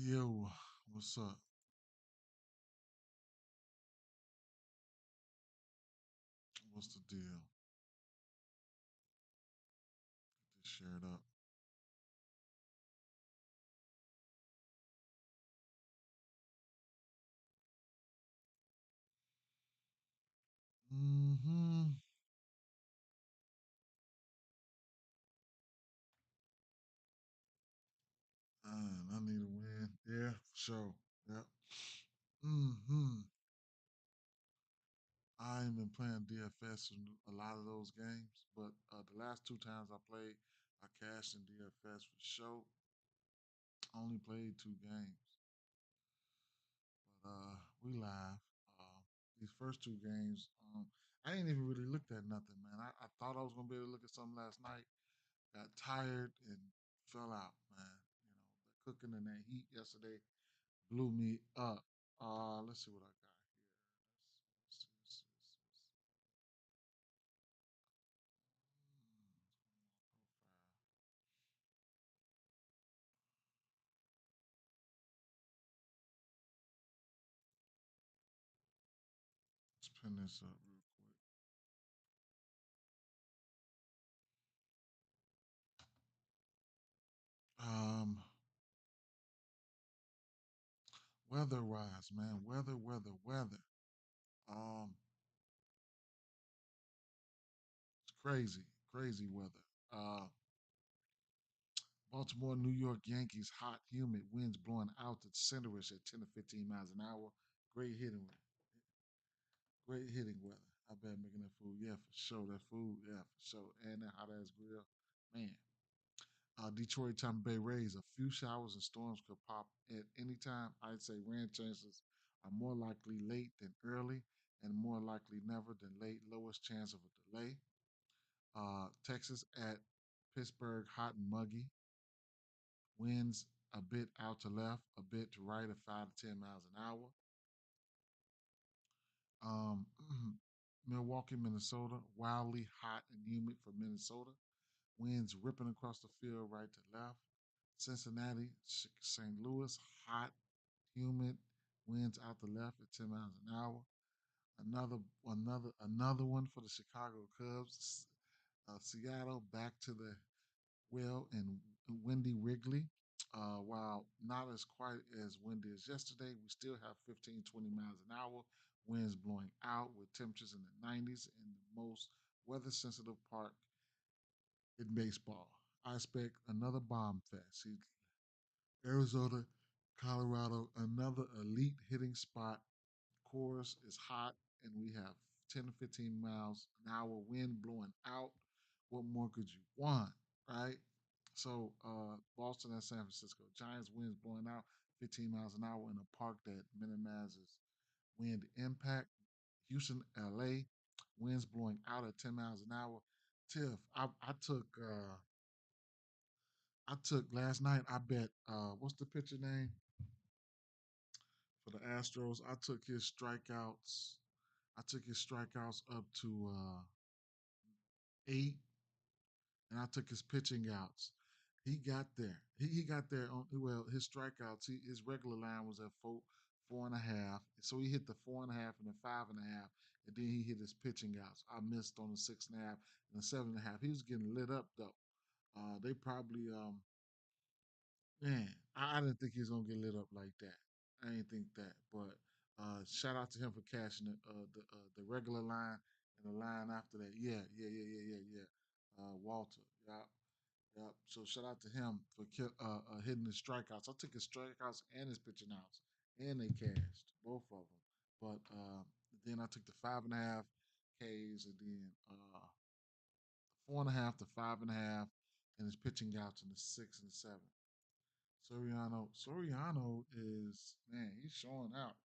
Yo, what's up? What's the deal? Get this shared up. Mm-hmm. I need a win. Yeah, for sure. Yep. Mm-hmm. I ain't been playing DFS in a lot of those games, but the last two times I played, I cashed in DFS for sure. I only played two games, but we live. Uh, these first two games, I ain't even really looked at nothing, man. I thought I was gonna be able to look at something last night. Got tired and fell out, man. You know, the cooking and that heat yesterday blew me up. Let's see what I got here. Let's pin this up real quick. Um, weather-wise, man, weather. Um, it's crazy weather. Uh, Baltimore, New York Yankees, hot, humid, winds blowing out to centerish at 10 to 15 miles an hour. Great hitting, great hitting weather. I bet making that food. Yeah, for sure. That food, yeah, for sure. And that hot ass grill, man. Detroit, Tampa Bay Rays. A few showers and storms could pop at any time. I'd say rain chances are more likely late than early, and more likely never than late. Lowest chance of a delay. Texas at Pittsburgh, hot and muggy. Winds a bit out to left, a bit to right at 5 to 10 miles an hour. Um, Milwaukee, Minnesota, wildly hot and humid for Minnesota. Winds ripping across the field right to left. Cincinnati, St. Louis, hot, humid, winds out the left at 10 miles an hour. Another one for the Chicago Cubs. Seattle back to the well and windy Wrigley. While not as quite as windy as yesterday, we still have 15, 20 miles an hour. Winds blowing out with temperatures in the 90s in the most weather sensitive park in baseball. I expect another bomb fest. Arizona, Colorado, another elite hitting spot. Course is hot, and we have 10 to 15 miles an hour wind blowing out. What more could you want, right? So, Boston and San Francisco Giants winds blowing out 15 miles an hour in a park that minimizes wind impact. Houston, LA, winds blowing out at 10 miles an hour. Tiff, I took last night. I bet what's the pitcher name for the Astros? I took his strikeouts. I took his strikeouts up to 8, and I took his pitching outs. He got there. He got there on well his strikeouts. His regular line was at 4.5. So he hit the 4.5 and the 5.5, and then he hit his pitching outs. I missed on the 6.5 and the 7.5. He was getting lit up though. They probably Man, I didn't think he was gonna get lit up like that. I didn't think that, but shout out to him for cashing the regular line and the line after that. Yeah. Walter, yeah, yeah. So shout out to him for hitting his strikeouts. I took his strikeouts and his pitching outs, and they cashed both of them. But then I took the 5.5 Ks, and then 4.5 to 5.5, and his pitching outs in the 6 and 7. Soriano is man, he's showing out.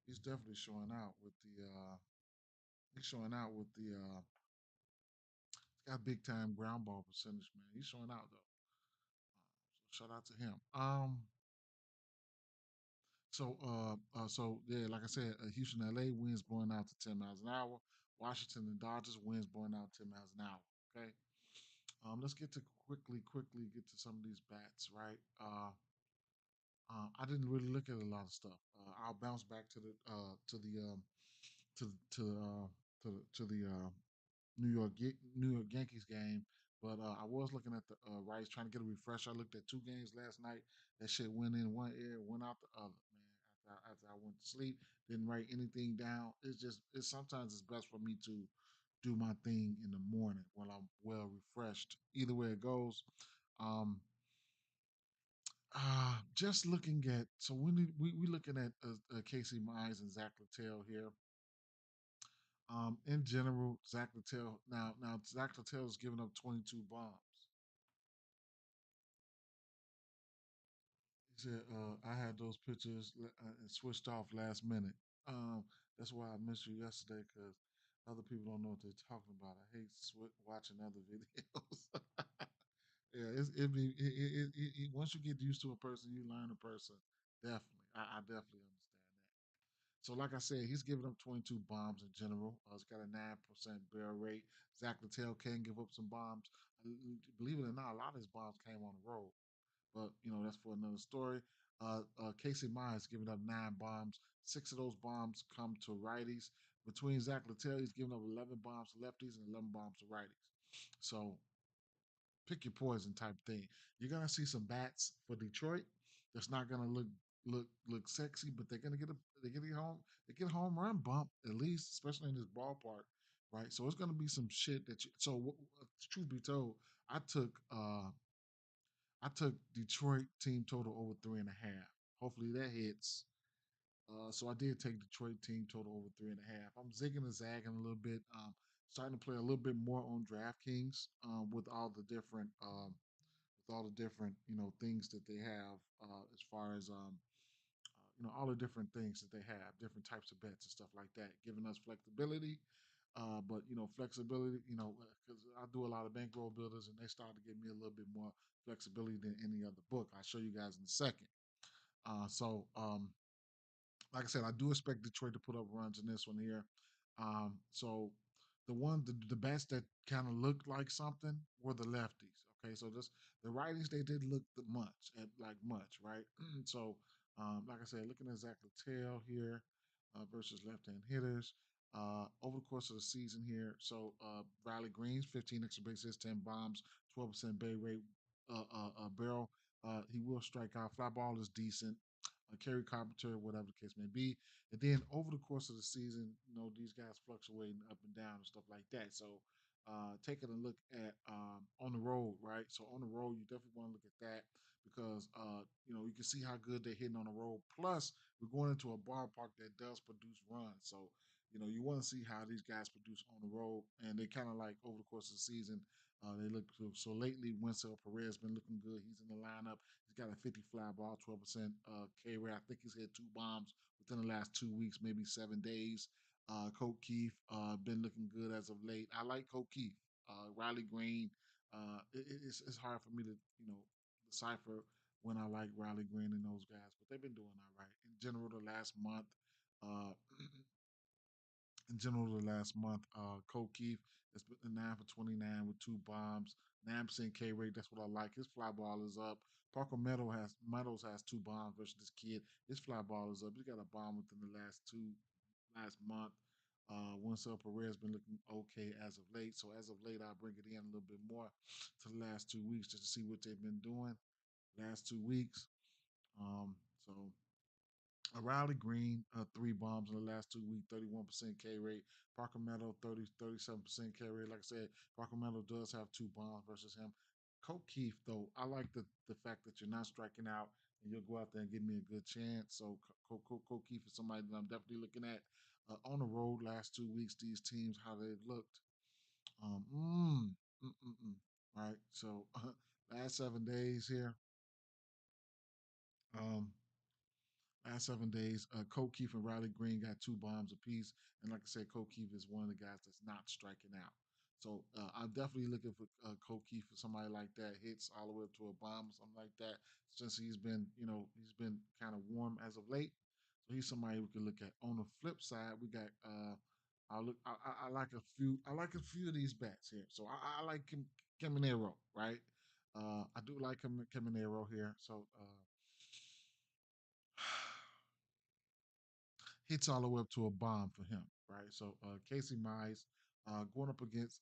He's definitely showing out with the he's showing out with the he's got big time ground ball percentage, man. He's showing out though. So shout out to him. So yeah, like I said, Houston, LA winds blowing out to 10 miles an hour. Washington and Dodgers winds blowing out 10 miles an hour. Okay. Let's get to quickly get to some of these bats, right? I didn't really look at a lot of stuff. I'll bounce back to to to the New York Yankees game, but I was looking at the rights, trying to get a refresh. I looked at two games last night. That shit went in one ear, went out the other. Man, after I went to sleep, didn't write anything down. It's sometimes it's best for me to do my thing in the morning when I'm well refreshed. Either way it goes. Um, just looking at so we looking at Casey Mize and Zach Littell here. In general, Zach Littell now Zach Littell is giving up 22 bombs. He said I had those pictures and switched off last minute. That's why I missed you yesterday because other people don't know what they're talking about. I hate watching other videos. Yeah, once you get used to a person, you learn a person. Definitely, I definitely understand that. So, like I said, he's giving up 22 bombs in general. He's got a 9% barrel rate. Zach Littell can give up some bombs. Believe it or not, a lot of his bombs came on the road. But, that's for another story. Casey Myers giving up 9 bombs. Six of those bombs come to righties. Between Zach Littell, he's giving up 11 bombs to lefties and 11 bombs to righties. So, pick your poison type thing. You're gonna see some bats for Detroit. That's not gonna look sexy, but they're gonna get home. They get a home run bump at least, especially in this ballpark, right? So it's gonna be some shit that you. So truth be told, I took uh I took Detroit team total over 3.5. Hopefully that hits. So I did take Detroit team total over 3.5. I'm zigging and zagging a little bit. Starting to play a little bit more on DraftKings with all the different things that they have as far as all the different things that they have, different types of bets and stuff like that, giving us flexibility. But flexibility, because I do a lot of bankroll builders, and they started to give me a little bit more flexibility than any other book. I'll show you guys in a second. So, like I said, I do expect Detroit to put up runs in this one here. So the bats that kind of looked like something were the lefties. Okay, so this the righties they did look much, right? So, like I said, looking at Zach Littell here versus left-hand hitters over the course of the season here. So, Riley Greens, 15 extra bases, 10 bombs, 12% bay rate, barrel. He will strike out. Fly ball is decent. Kerry Carpenter, whatever the case may be. And then over the course of the season, these guys fluctuating up and down and stuff like that. So taking a look at on the road, right? So on the road, you definitely want to look at that because you can see how good they're hitting on the road. Plus, we're going into a ballpark that does produce runs. So you want to see how these guys produce on the road, and they kind of like over the course of the season. They look so lately. Winsell Perez been looking good. He's in the lineup. He's got a 50 fly ball, 12% K rate. I think he's hit 2 bombs within the last 2 weeks, maybe 7 days. Coke Keith been looking good as of late. I like Coke Keith. Riley Green. It's hard for me to decipher when I like Riley Green and those guys, but they've been doing all right. In general, the last month, uh, Cole Keith has been 9 for 29 with 2 bombs, 9% K rate. That's what I like. His fly ball is up. Parker Meadows has 2 bombs versus this kid. His fly ball is up. He's got a bomb within the last month. Winsell Perez been looking okay as of late. So as of late, I'll bring it in a little bit more to the last 2 weeks just to see what they've been doing last 2 weeks. So Riley Green, 3 bombs in the last 2 weeks, 31% K rate. Parker Meadow, 37% K rate. Like I said, Parker Meadow does have 2 bombs versus him. Coke Keith, though, I like the fact that you're not striking out and you'll go out there and give me a good chance. So Coke Keith is somebody that I'm definitely looking at on the road last 2 weeks. These teams, how they've looked. Um, mm, Right. So last 7 days here. Um, Last 7 days, Keith and Riley Green got 2 bombs apiece. And like I said, Keith is one of the guys that's not striking out. So I'm definitely looking for Keith for somebody like that, hits all the way up to a bomb or something like that. Since he's been kind of warm as of late. So he's somebody we can look at. On the flip side, we got I like a few of these bats here. So I like Caminero, right? I do like Caminero here. So hits all the way up to a bomb for him, right? So Casey Mize going up against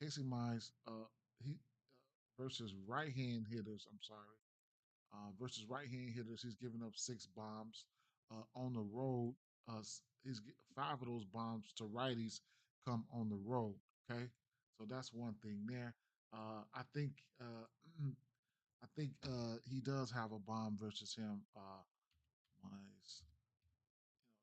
Casey Mize he versus right hand hitters. I'm sorry, versus right hand hitters. He's giving up 6 bombs on the road. Five of those bombs to righties come on the road. Okay, so that's one thing there. I think I think he does have a bomb versus him. Mize.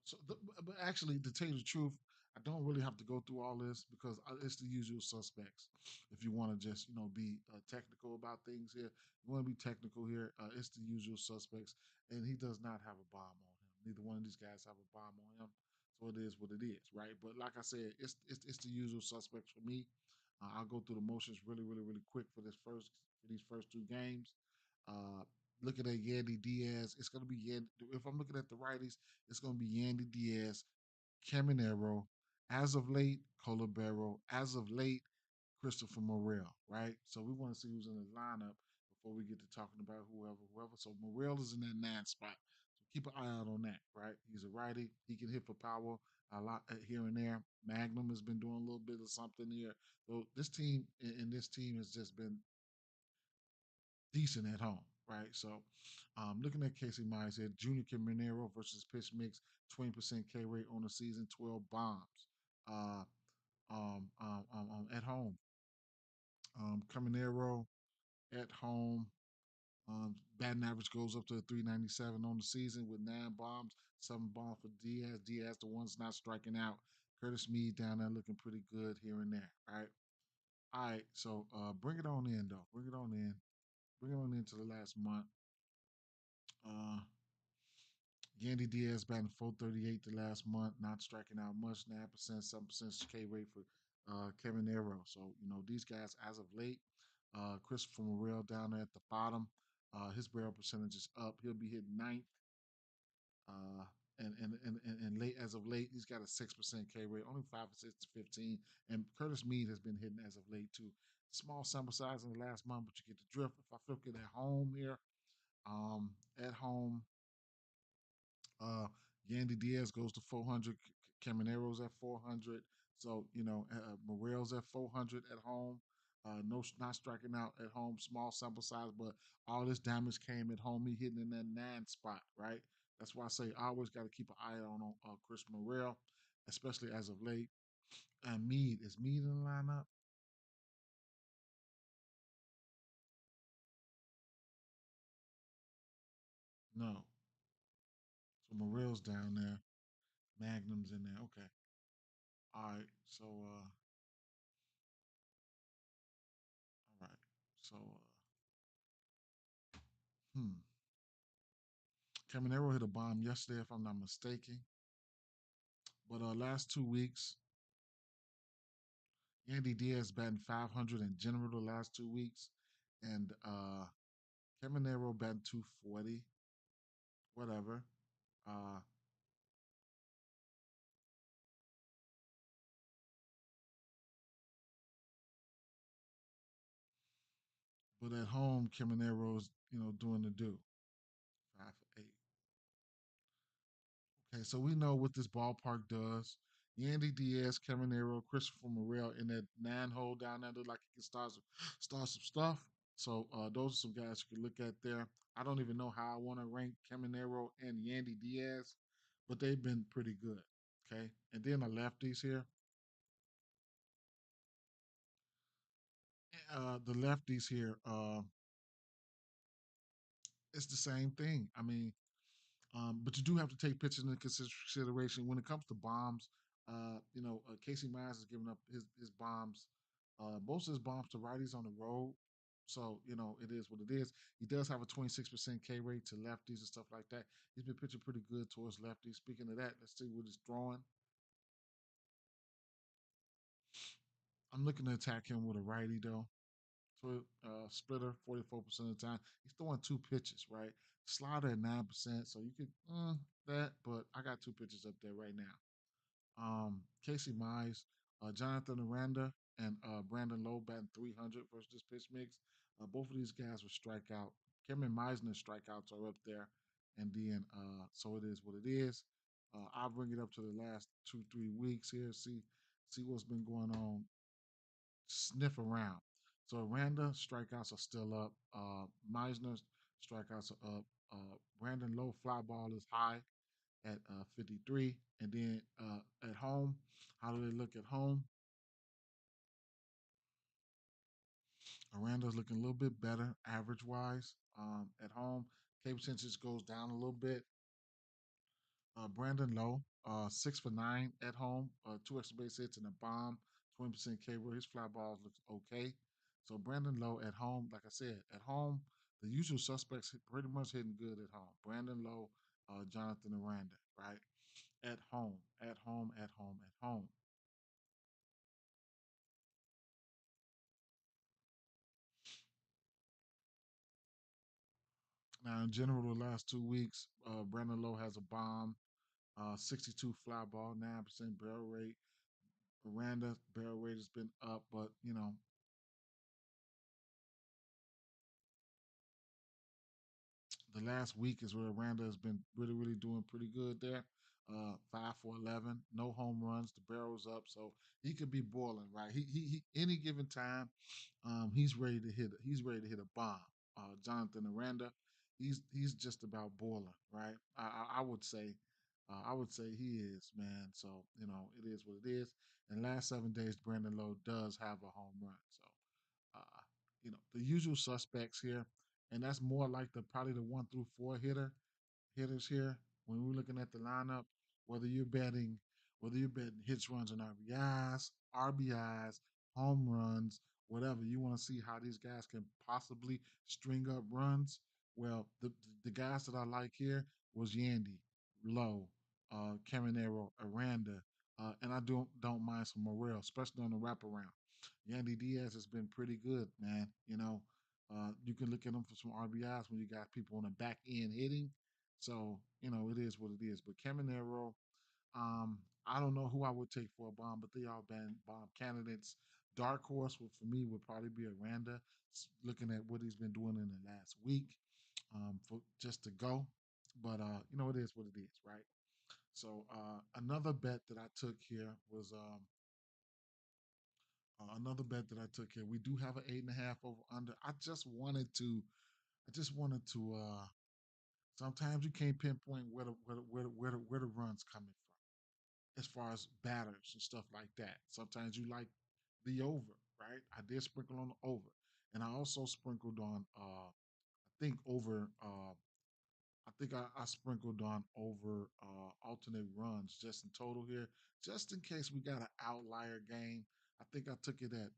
So, but actually, to tell you the truth, I don't really have to go through all this because it's the usual suspects. If you want to just be technical about things here, you want to be technical here. It's the usual suspects, and he does not have a bomb on him. Neither one of these guys have a bomb on him, so it is what it is, right? But like I said, it's the usual suspects for me. I'll go through the motions really quick for these first 2 games. Uh, Looking at Yandy Diaz, it's going to be Yandy. If I'm looking at the righties, it's going to be Yandy Diaz, Caminero, as of late, Colabero, as of late, Christopher Morel, right? So we want to see who's in the lineup before we get to talking about whoever. So Morel is in that 9 spot. So keep an eye out on that, right? He's a righty. He can hit for power a lot here and there. Magnum has been doing a little bit of something here. So this team and this team has just been decent at home, right? So looking at Casey Myers here, Junior Caminero versus pitch mix, 20% K rate on the season, 12 bombs uh, at home. Caminero at home, batting average goes up to 397 on the season with 9 bombs, 7 bombs for Diaz. Diaz, the one's not striking out. Curtis Mead down there looking pretty good here and there, right? All right, so bring it on in, though. Bring it on in. Bring it on into the last month. Uh, Yandy Diaz batting 438 the last month, not striking out much, 9%, 7% K rate for Kevin Arrow. So, these guys as of late, Christopher Morel down there at the bottom, his barrel percentage is up. He'll be hitting ninth. Uh, and late as of late, he's got a 6% K rate, only 5 6 to 15. And Curtis Mead has been hitting as of late too. Small sample size in the last month, but you get the drift. If I flip it at home here, at home, Yandy Diaz goes to 400. Caminero's at 400. So, Morel's at 400 at home. No, not striking out at home. Small sample size, but all this damage came at home. He hitting in that 9 spot, right? That's why I say I always got to keep an eye on Chris Morel, especially as of late. And Mead, is Mead in the lineup? No. So Morel's down there. Magnum's in there. Okay. All right. So, all right. So, hmm. Caminero hit a bomb yesterday, if I'm not mistaken. But last 2 weeks, Andy Diaz batting 500 in general the last 2 weeks, and Caminero batting 240, whatever. Uh, but at home, Caminero's doing the do 5 for 8. Okay, so we know what this ballpark does. Yandy Diaz, Caminero, Christopher Morel in that 9 hole down there look like he can start some stuff. So those are some guys you can look at there. I don't even know how I want to rank Caminero and Yandy Diaz, but they've been pretty good. Okay, and then the lefties here. The lefties here. It's the same thing. I mean, but you do have to take pitching into consideration when it comes to bombs. Casey Myers is giving up his bombs, most of his bombs to righties on the road. So it is what it is. He does have a 26% K rate to lefties and stuff like that. He's been pitching pretty good towards lefties. Speaking of that, let's see what he's throwing. I'm looking to attack him with a righty though. So splitter 44% of the time. He's throwing 2 pitches, right? Slider at 9%. So you could that, but I got 2 pitches up there right now. Casey Mize, Jonathan Aranda, and Brandon Lowe batting 300 versus this pitch mix. Both of these guys were strikeout. Cameron Meisner's strikeouts are up there. and then so it is what it is. I'll bring it up to the last 2 3 weeks here. See what's been going on. Sniff around. So Randa strikeouts are still up. Meisner's strikeouts are up. Brandon Lowe fly ball is high at 53. And then at home, how do they look at home? Aranda's looking a little bit better average wise. At home, K percentage goes down a little bit. Brandon Lowe, 6 for 9 at home, two extra base hits and a bomb, 20% K rate. His fly balls looks okay. So Brandon Lowe at home, like I said, at home, the usual suspects pretty much hitting good at home. Brandon Lowe, Jonathan Aranda, right? At home, at home, at home, at home. Now, in general, the last 2 weeks, Brandon Lowe has a bomb, 62 fly ball, 9% barrel rate. Miranda barrel rate has been up, but the last week is where Miranda has been really, really doing pretty good there. 5 for 11, no home runs. The barrel's up, so he could be boiling, right? He any given time, he's ready to hit. He's ready to hit a bomb. Jonathan Miranda, he's just about boiling, right? I would say, he is, man. So it is what it is. And last 7 days, Brandon Lowe does have a home run. So the usual suspects here, and that's more like the probably the 1 through 4 hitters here. When we're looking at the lineup, whether you're betting, whether you're betting hits, runs, and RBIs, home runs, whatever, you want to see how these guys can possibly string up runs. Well, the guys that I like here was Yandy, Lowe, Caminero, Aranda, and I don't mind some Morel, especially on the wraparound. Yandy Diaz has been pretty good, man. You can look at him for some RBIs when you got people on the back end hitting. So, it is what it is. But Caminero, I don't know who I would take for a bomb, but they all been bomb candidates. Dark horse for me would probably be Aranda, looking at what he's been doing in the last week, for just to go. But it is what it is, right? So another bet that I took here was another bet that I took here. We do have an 8.5 over under. I just wanted to. Sometimes you can't pinpoint where the run's coming from, as far as batters and stuff like that. Sometimes you like the over, right? I did sprinkle on the over, and I also sprinkled on. I think over. I think I sprinkled on over alternate runs just in total here, just in case we got an outlier game. I think I took it at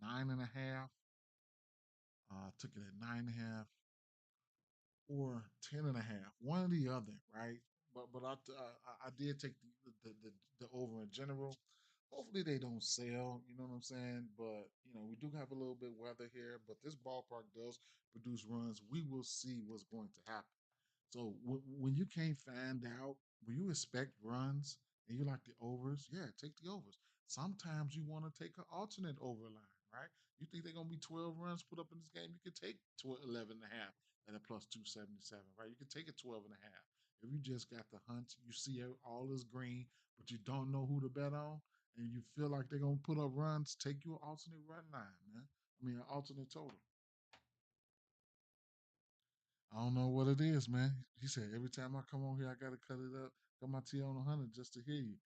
9.5. Took it at 9.5 or 10.5, one or the other, right? But I did take the over in general. Hopefully they don't sell, you know what I'm saying? But we do have a little bit weather here, but this ballpark does produce runs. We will see what's going to happen. So when you can't find out, when you expect runs and you like the overs, yeah, take the overs. Sometimes you want to take an alternate over line, right? You think they're going to be 12 runs put up in this game, you could take 11 and a half at a plus 277, right? You can take a 12 and a half. If you just got the hunch, you see all is green, but you don't know who to bet on, and you feel like they're going to put up runs, take you an alternate run line, man. I mean, an alternate total. I don't know what it is, man. He said every time I come on here, I gotta cut it up, cut my T on 100 just to hear you.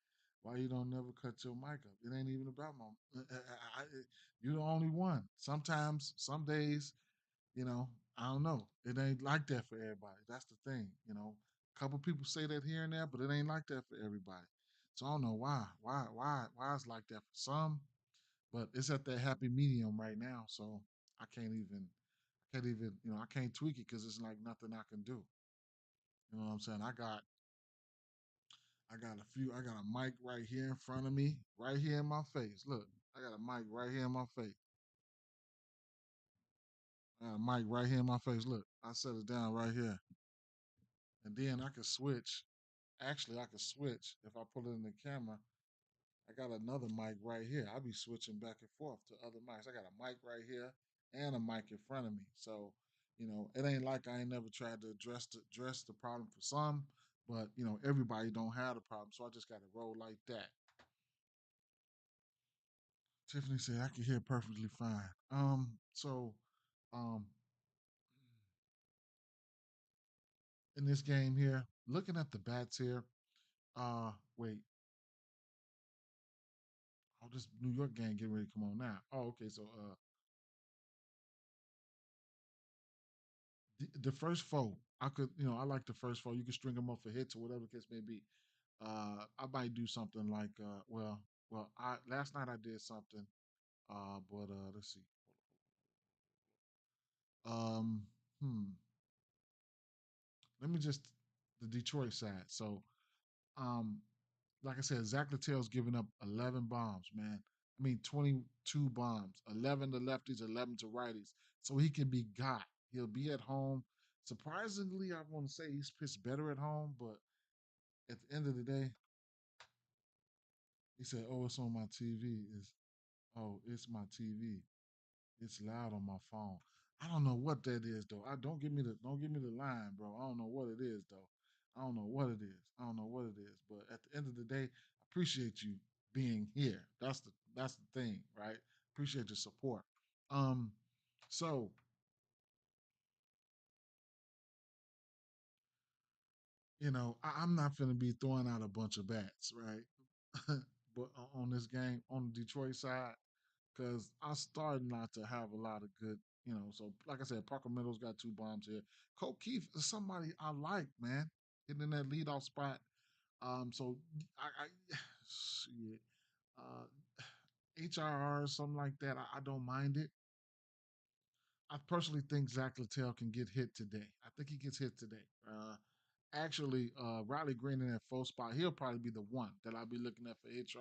Why you don't never cut your mic up? It ain't even about my. You're the only one. Sometimes, some days, I don't know. It ain't like that for everybody. That's the thing. A couple people say that here and there, but it ain't like that for everybody. So I don't know why it's like that for some, but it's at that happy medium right now. So I can't even, I can't tweak it because it's like nothing I can do. You know what I'm saying? I got a mic right here in front of me, right here in my face. Look, I got a mic right here in my face. I got a mic right here in my face. Look, I set it down right here. And then I can switch. Actually, I can switch if I put it in the camera. I got another mic right here. I'll be switching back and forth to other mics. I got a mic right here and a mic in front of me. So It ain't like I ain't never tried to address the problem for some, but everybody don't have the problem, so I just got to roll like that. Tiffany said I can hear perfectly fine. Um, in this game here, looking at the bats here. Wait, oh, this New York game getting ready to come on now. Oh, okay, so the first four, I could, I like the first four. You can string them up for hits or whatever the case may be. I might do something like, I last night I did something, but let's see. Um, hmm. Let me just the Detroit side. So, um, like I said, Zach Littell's giving up 11 bombs, man. I mean, 22 bombs, 11 to lefties, 11 to righties. So he can be got. He'll be at home. Surprisingly, I want to say he's pitched better at home, but at the end of the day, he said, "Oh, it's on my TV." It's my TV. It's loud on my phone. I don't know what that is though. I don't give me the line, bro. I don't know what it is though. I don't know what it is. I don't know what it is. But at the end of the day, I appreciate you being here. That's the thing, right? Appreciate your support. Um, so I'm not gonna be throwing out a bunch of bats, right? but on this game, on the Detroit side, because I started not to have a lot of good, So like I said, Parker Meadows got two bombs here. Cole Keith is somebody I like, man, hitting in that leadoff spot. So I shit, HRR or something like that. I don't mind it. I personally think Zach Littell can get hit today. I think he gets hit today. Actually, Riley Green in that full spot, he'll probably be the one that I'll be looking at for hit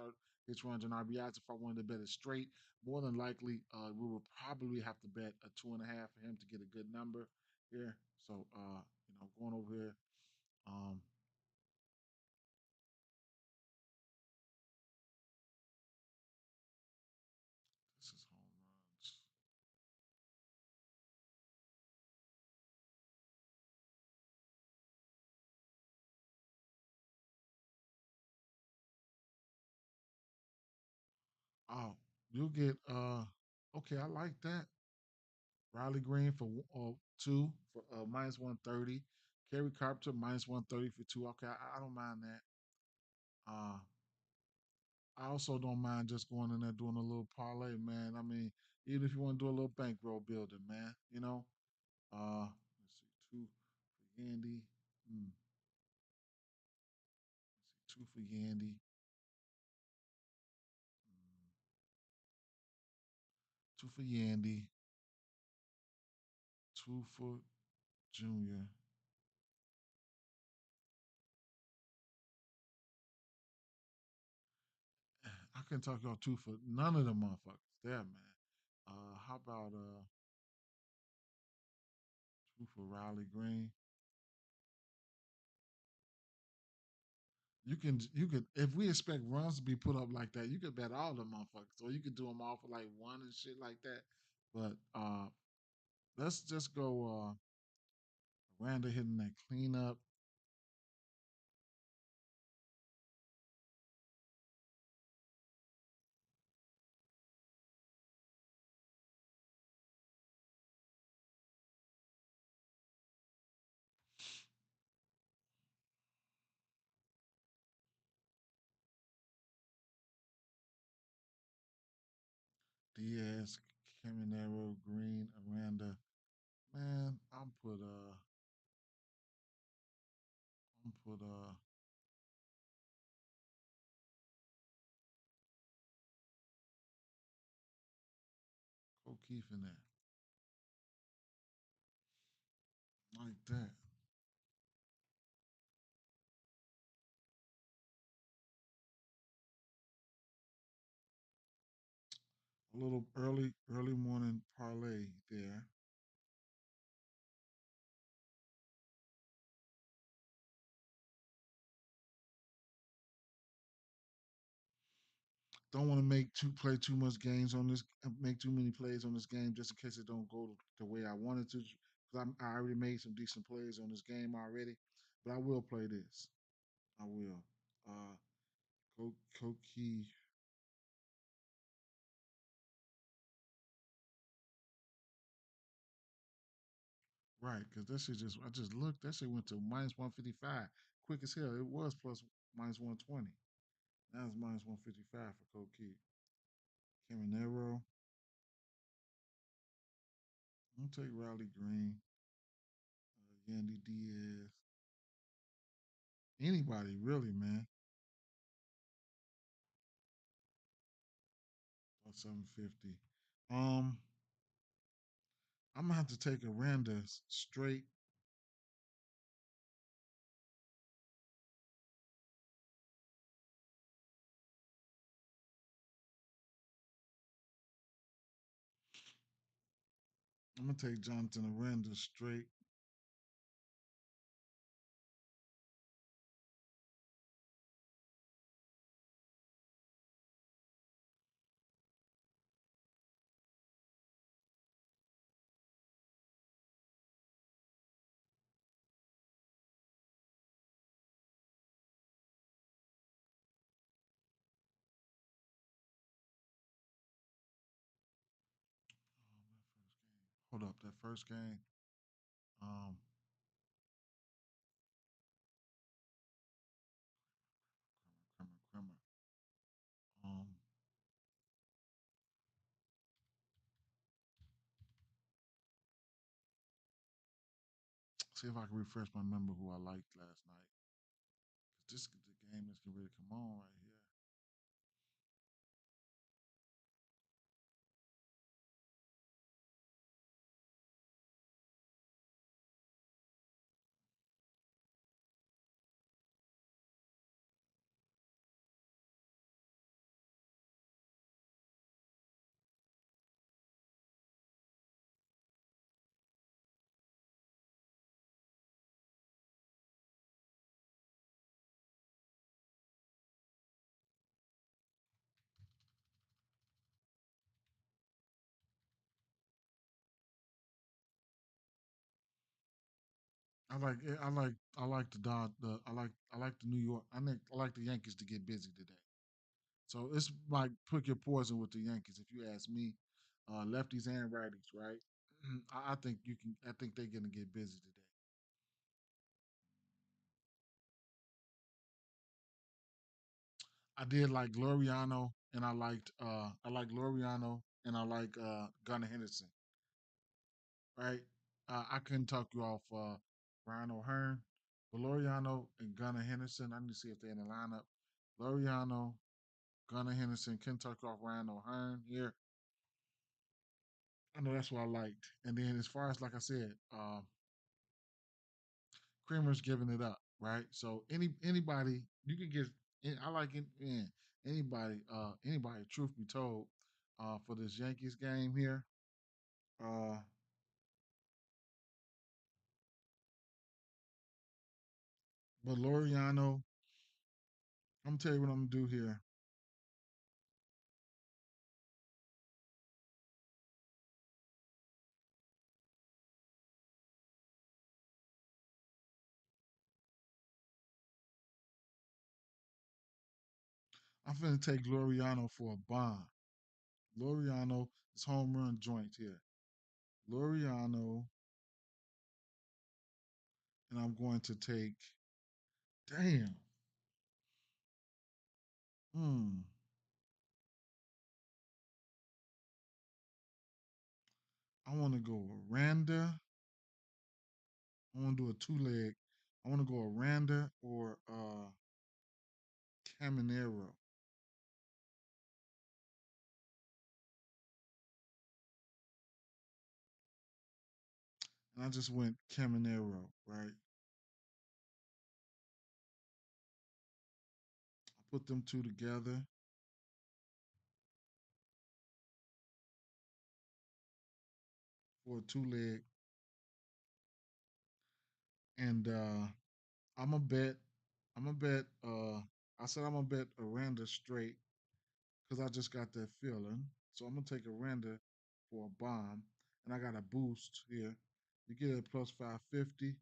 runs, and RBIs. If I wanted to bet it straight, more than likely, we would probably have to bet a 2.5 for him to get a good number here. So, going over here, um, this is home runs. Oh, you'll get okay, I like that. Riley Green for two for minus 130. Kerry Carpenter minus 130 for two. Okay, I don't mind that. Uh, I also don't mind just going in there doing a little parlay, man. I mean, even if you want to do a little bankroll building, man, let's see, two for Yandy. Hmm. Let's see, two for Yandy. Hmm. Two for Yandy. Two for Junior. I can talk y'all two for none of the motherfuckers there, man. How about two for Riley Green? You could if we expect runs to be put up like that, you could bet all the motherfuckers, or you could do them all for like one and shit like that. But let's just go Randa hitting that cleanup. Diaz, Caminero, Green, Aranda. Man, I'm put O'Keefe in there. Like that. A little early morning parlay there. Don't want to play too much games on this, make too many plays on this game just in case it don't go the way I wanted to. Because because I already made some decent plays on this game already. But I will play this. I will. Uh, Koki. Right, because that shit just I just looked. That shit went to -155, quick as hell. It was plus -120. Now it's -155 for Koki. Caminero. I'm gonna take Riley Green. Yandy Diaz. Anybody really, man. 750. Um, I'm gonna have to take a Randa straight. I'm gonna take Jonathan Aranda straight. Hold up, that first game. Um, Crummer. See if I can refresh my memory who I liked last night. 'Cause this the game is getting ready to come on right here. I like the Dod the I like the New York. I like the Yankees to get busy today. So it's like pick your poison with the Yankees. If you ask me, lefties and righties, right? I think you can. I think they're gonna get busy today. I did like Loriano, and I like Loriano, and I like Gunnar Henderson. Right? I couldn't talk you off Ryan O'Hearn, but Loriano and Gunnar Henderson. I need to see if they're in the lineup. Loriano, Gunnar Henderson, couldn't talk you off Ryan O'Hearn here. I know that's what I liked. And then as far as like I said, Creamer's giving it up, right? So anybody you can get. I like it. Man, anybody. Truth be told, for this Yankees game here, uh, but Loriano, I'm gonna tell you what I'm gonna do here. I'm gonna take Loriano for a bomb. Loriano is home run joint here. Loriano, and I'm going to take. Damn. Hmm. I want to go Randa. I want to do a two leg. I want to go Randa or Caminero. And I just went Caminero, right? I put them two together for a two leg. And I'm a bet. I'm a bet. I said I'm gonna bet Aranda straight because I just got that feeling. So I'm gonna take Aranda for a bomb, and I got a boost here. You get it at plus 550.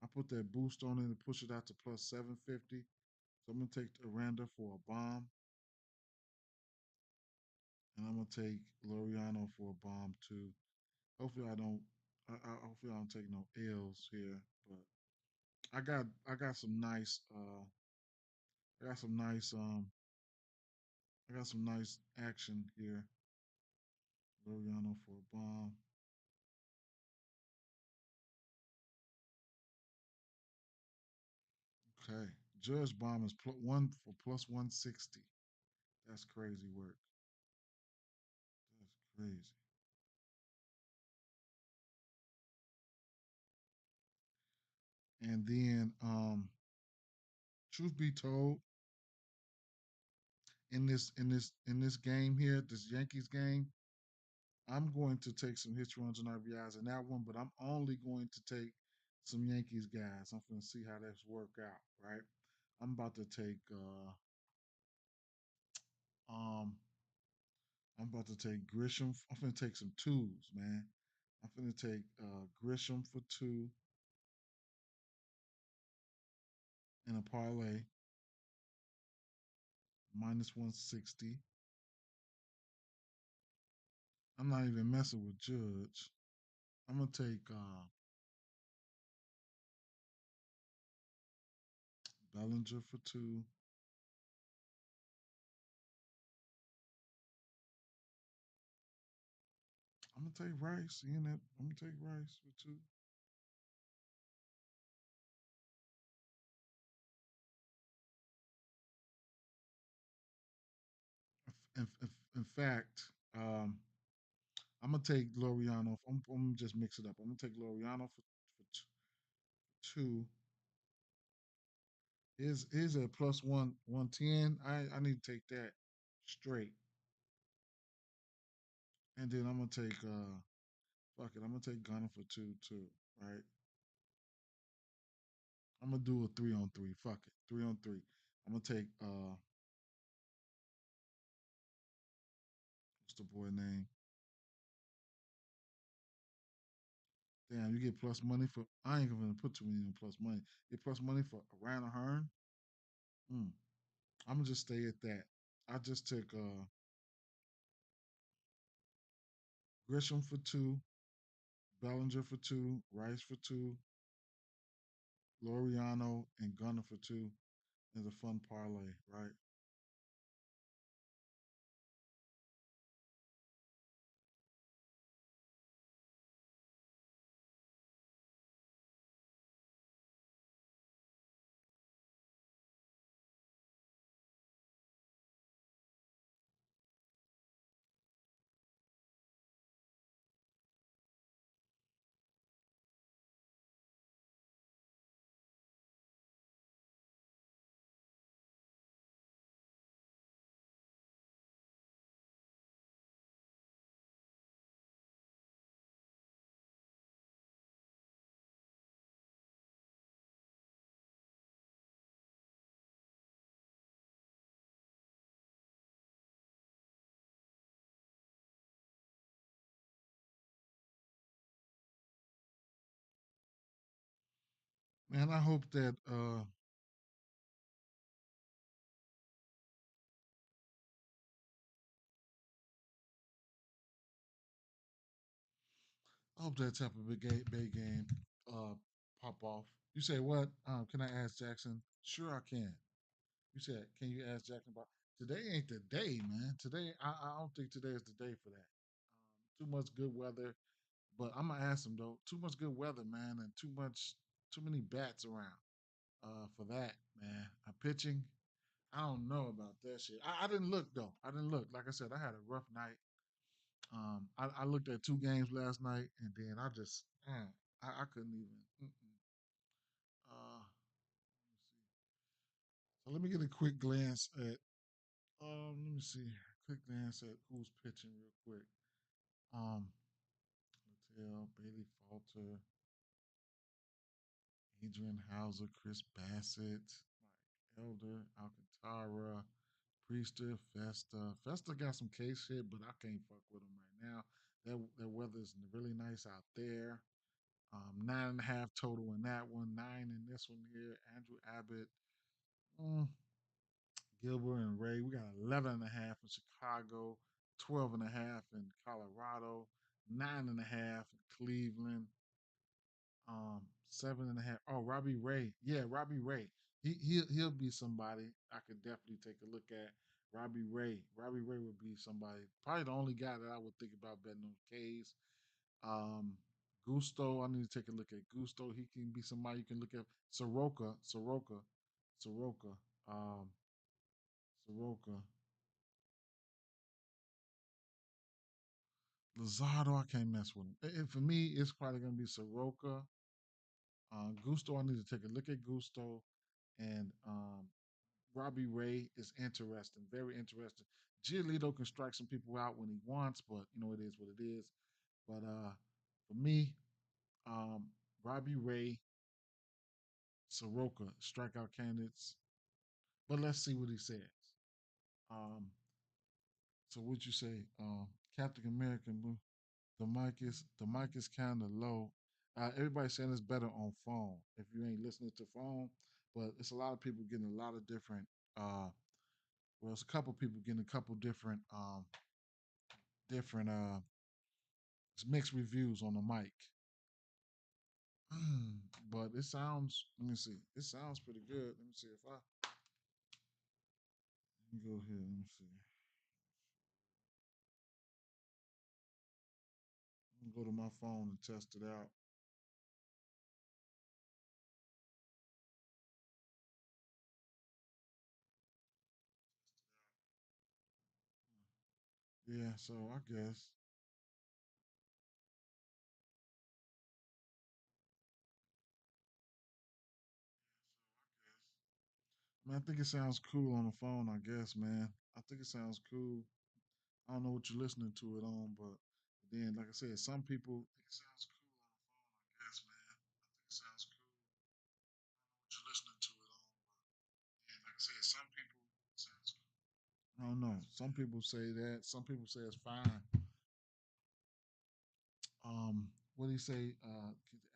I put that boost on it and push it out to plus 750. So I'm gonna take Aranda for a bomb, and I'm gonna take Loriano for a bomb too. Hopefully I don't. Hopefully I don't take no L's here, but I got some nice I got some nice I got some nice action here. Loriano for a bomb. Okay. Judge bomb is one for plus 160. That's crazy work. That's crazy. And then truth be told, in this game here, this Yankees game, I'm going to take some hits, runs, and RBIs in that one, but I'm only going to take some Yankees guys. I'm going to see how this work out, right? I'm about to take um I'm about to take Grisham. I'm going to take some twos, man. I'm going to take Grisham for two in a parlay minus 160. I'm not even messing with Judge. I'm gonna take Bellinger for two. I'm gonna take Rice. You know, I'm gonna take Rice for two. In fact, I'm gonna take Loriano. I'm gonna just mix it up. I'm gonna take Loriano for two. Is a plus 110. I need to take that straight, and then I'm gonna take fuck it. I'm gonna take Gunner for two too. Right. I'm gonna do a 3-on-3. Fuck it. 3-on-3. I'm gonna take what's the boy name? Damn, you get plus money for. I ain't gonna put too many on plus money. Get plus money for Ryan Hearn. Mm. I'm gonna just stay at that. I just took Grisham for two, Bellinger for two, Rice for two, Loriano and Gunner for two. Is a fun parlay, right? Man, I hope that Tampa Bay game pop off. You say what? Can I ask Jackson? Sure, I can. You said, can you ask Jackson about today? Ain't the day, man. Today, I don't think today is the day for that. Too much good weather, but I'm gonna ask him though. Too much good weather, man, and too many bats around. For that, man. Pitching, I don't know about that shit. I didn't look though. I didn't look. Like I said, I had a rough night. I looked at two games last night, and then I couldn't even. Let me see. So let me get a quick glance at. Let me see. Quick glance at who's pitching real quick. Um, Littell, Bailey Falter, Adrian Hauser, Chris Bassett, Mike Elder, Alcantara, Priester, Festa. Festa got some case shit, but I can't fuck with him right now. That weather is really nice out there. 9.5 total in that one, 9 in this one here. Andrew Abbott, mm, Gilbert and Ray. We got 11.5 in Chicago, 12.5 in Colorado, 9.5 in Cleveland, 7.5. Oh, Robbie Ray. Yeah, Robbie Ray. He'll be somebody I could definitely take a look at. Robbie Ray. Robbie Ray would be somebody. Probably the only guy that I would think about betting on K's. Um, Gusto. I need to take a look at Gusto. He can be somebody you can look at. Soroka. Um, Soroka. Lazardo. I can't mess with him. For me, it's probably gonna be Soroka. Gusto. I need to take a look at Gusto, and Robbie Ray is interesting, very interesting. Giolito can strike some people out when he wants, but it is what it is. But for me, um, Robbie Ray, Soroka, strikeout candidates. But let's see what he says. Um, so what you say, Captain American Blue? The mic is kind of low. Everybody's saying it's better on phone if you ain't listening to phone, but it's a lot of people getting a lot of different. Well, it's a couple people getting a couple different mixed reviews on the mic. But it sounds. Let me see. It sounds pretty good. Let me see if I. Let me go here. Let me see. Let me go to my phone and test it out. Yeah. So I guess. I mean, I think it sounds cool on the phone. I guess, man. I think it sounds cool. I don't know what you're listening to it on, but then, like I said, some people think it sounds cool on the phone. I guess, man. I think it sounds cool. I don't know what you're listening to it on, but yeah, like I said, some people it sounds cool. I don't know. Some people say that. Some people say it's fine. What do you say?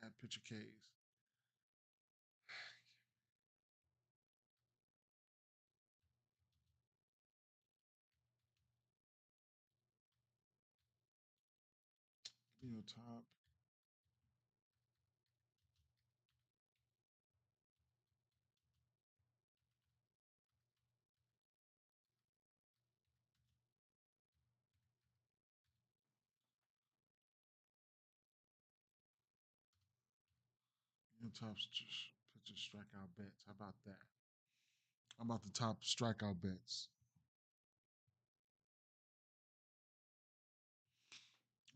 At Picture K's. Your top. Your top pitcher strikeout bets. How about that? How about the top strikeout bets?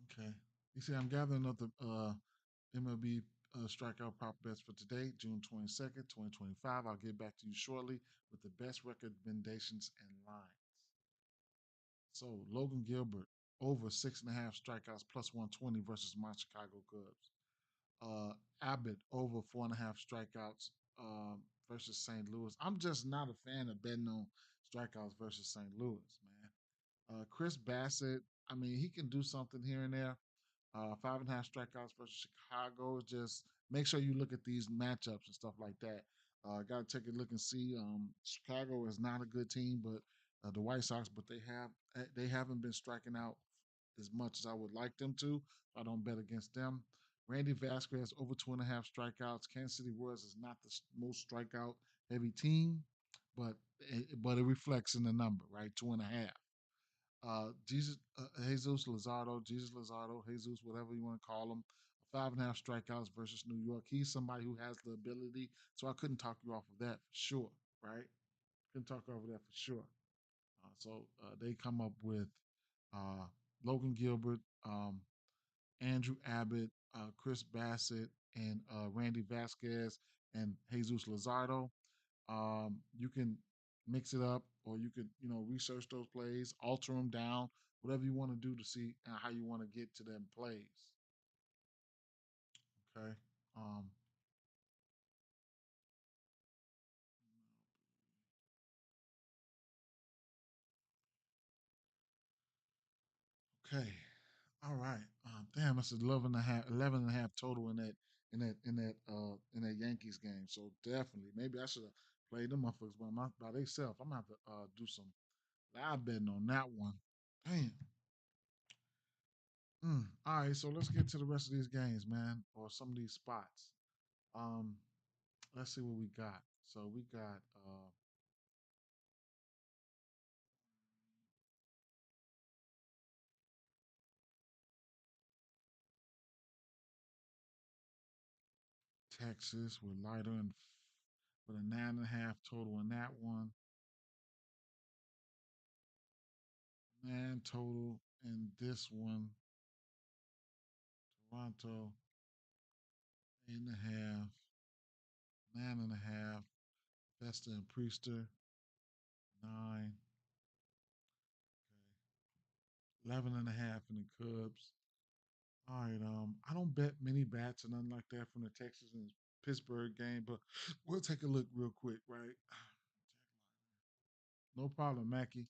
Okay. You see, I'm gathering up the MLB strikeout prop bets for today, June 22nd, 2025. I'll get back to you shortly with the best recommendations and lines. So, Logan Gilbert, over 6.5 strikeouts plus 120 versus my Chicago Cubs. Uh, Abbott, over 4.5 strikeouts versus St. Louis. I'm just not a fan of betting on strikeouts versus St. Louis, man. Chris Bassett, I mean, he can do something here and there. 5.5 strikeouts versus Chicago. Just make sure you look at these matchups and stuff like that. Got to take a look and see. Chicago is not a good team, but the White Sox, but they haven't been striking out as much as I would like them to. I don't bet against them. Randy Vasquez over 2.5 strikeouts. Kansas City Royals is not the most strikeout heavy team, but it reflects in the number, right? 2.5. Jesus Lazardo, Jesus Lazardo, Jesus, whatever you want to call him, 5.5 strikeouts versus New York. He's somebody who has the ability, so I couldn't talk you off of that for sure, right? Couldn't talk over that for sure. So they come up with uh, Logan Gilbert, Andrew Abbott, Chris Bassett, and Randy Vasquez and Jesus Lazardo. You can mix it up, or you could, research those plays, alter them down, whatever you want to do to see how you want to get to them plays. Okay. Um, okay. All right. Damn, it's 11 and a half, 11 and a half total in that Yankees game. So definitely, maybe I should have played them motherfuckers by themselves. I'm gonna have to do some live betting on that one. Damn. All right, so let's get to the rest of these games, man, or some of these spots. Um, let's see what we got. So we got Texas with lighter and with a 9.5 total in that one. Man total in this one. Toronto 8.5, 9.5. Vesta and Priester 9. Okay. 11.5 in the Cubs. All right. I don't bet many bats or nothing like that from the Texas and Pittsburgh game, but we'll take a look real quick, right? No problem, Mackie.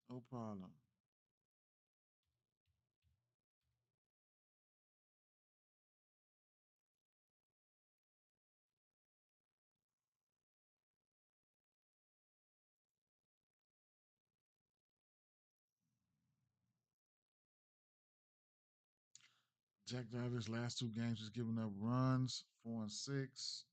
No problem. Jack Dodgers last two games is giving up runs, 4-6.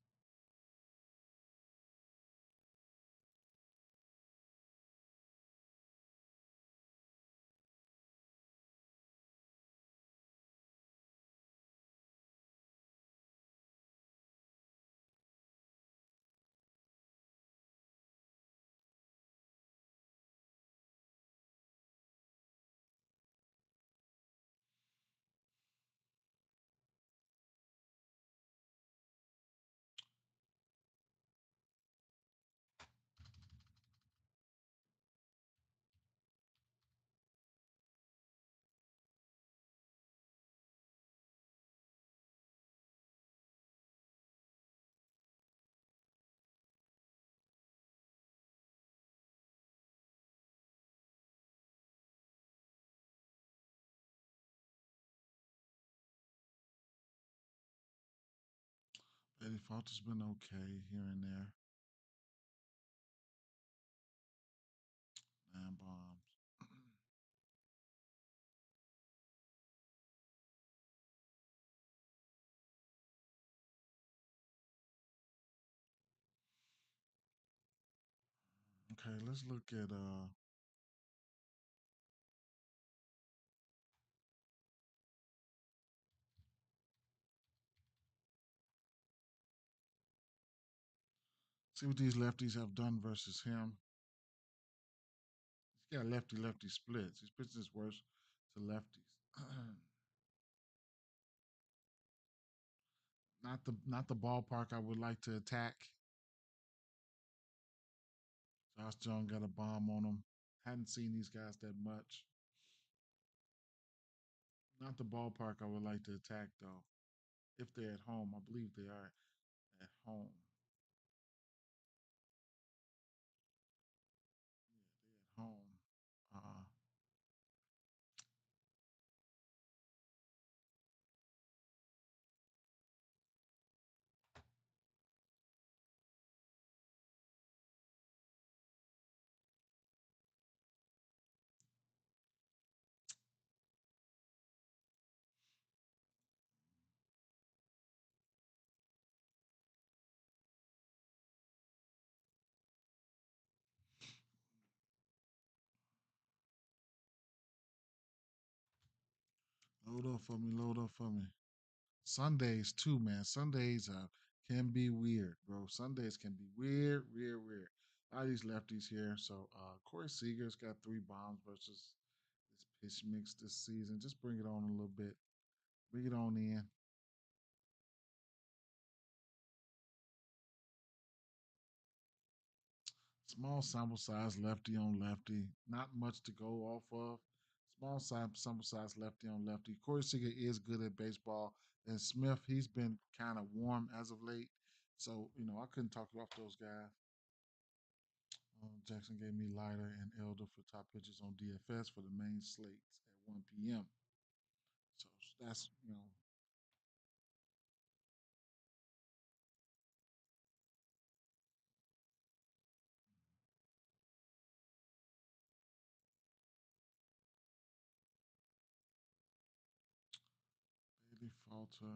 Eddie Falter's been okay here and there. 9 bombs. Okay, let's look at see what these lefties have done versus him. He's got lefty lefty splits. He's pitching his worst to lefties. Not the ballpark I would like to attack. Josh John got a bomb on him. Hadn't seen these guys that much. Not the ballpark I would like to attack though. If they're at home, I believe they are at home. Yeah, they're at home. Load up for me. Load up for me. Sundays too, man. Sundays can be weird, bro. Sundays can be weird, weird, weird. A lot of these lefties here. So Corey Seager's got 3 bombs versus this pitch mix this season. Just bring it on a little bit. Bring it on in. Small sample size, lefty on lefty. Not much to go off of. Small sample size, lefty on lefty. Corey Seager is good at baseball. And Smith, he's been kind of warm as of late. So, I couldn't talk you off those guys. Jackson gave me Lighter and Elder for top pitchers on DFS for the main slates at 1 p.m. That's Bailey Falter.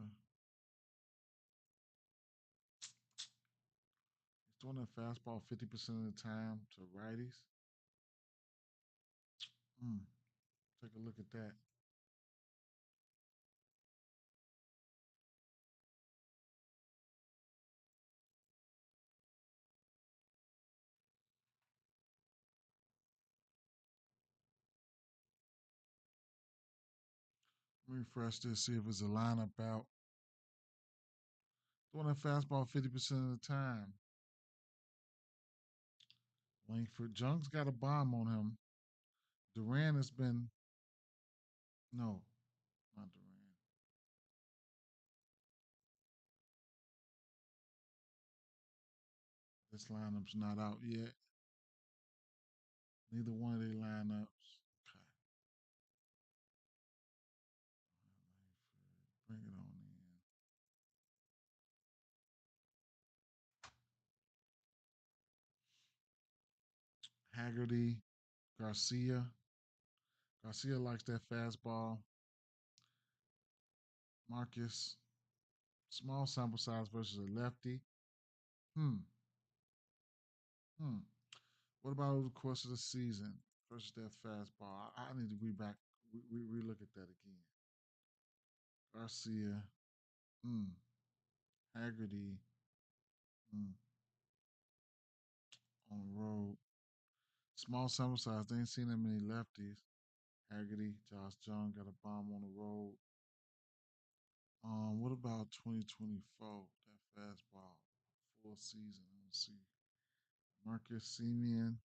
He's throwing that fastball 50% of the time to righties. Hmm. Take a look at that. Refresh this, see if it's a lineup out. Throwing that fastball 50% of the time. Langford Jung's got a bomb on him. Duran has been no, not Duran. This lineup's not out yet. Neither one of their lineups. Okay. Bring it on in. Haggerty, Garcia. Garcia likes that fastball. Marcus, small sample size versus a lefty. Hmm. Hmm. What about over the course of the season versus that fastball? I need to re-look at that again. Garcia. Hmm. Haggerty. Hmm. On the road. Small sample size. They ain't seen that many lefties. Haggerty, Josh John got a bomb on the road. What about 2024? That fastball, full season. Let's see. Marcus Simeon,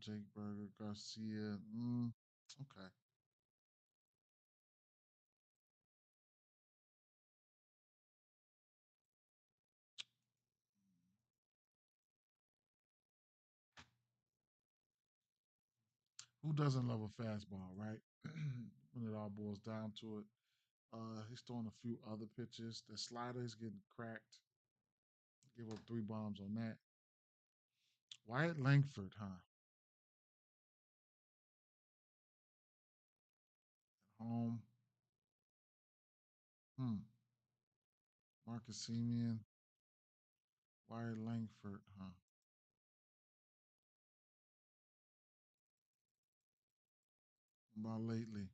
Jake Berger, Garcia. Okay. Who doesn't love a fastball, right? When it all boils down to it. He's throwing a few other pitches. The slider is getting cracked. Give up three bombs on that. Wyatt Langford, huh? At home. Hmm. Marcus Simeon. Wyatt Langford, huh? About lately.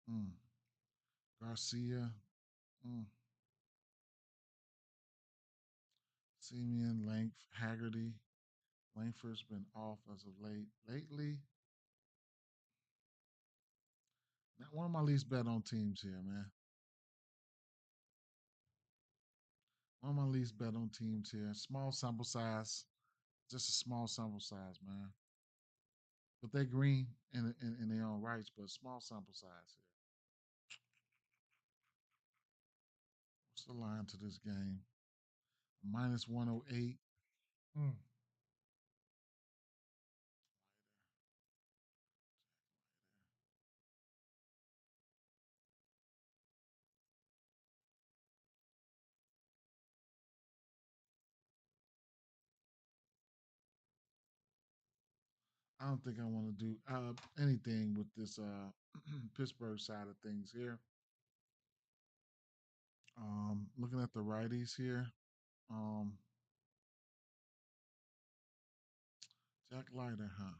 Hmm. Garcia. Hmm. Simeon, Haggerty. Langford's been off as of late. Lately, not one of my least bet on teams here, man. One of my least bet on teams here. Small sample size. Just a small sample size, man. But they green in their own rights, but small sample size here. What's the line to this game? Minus 108. Hmm. I don't think I want to do anything with this Pittsburgh side of things here. Looking at the righties here. Um, Jack Leiter, huh?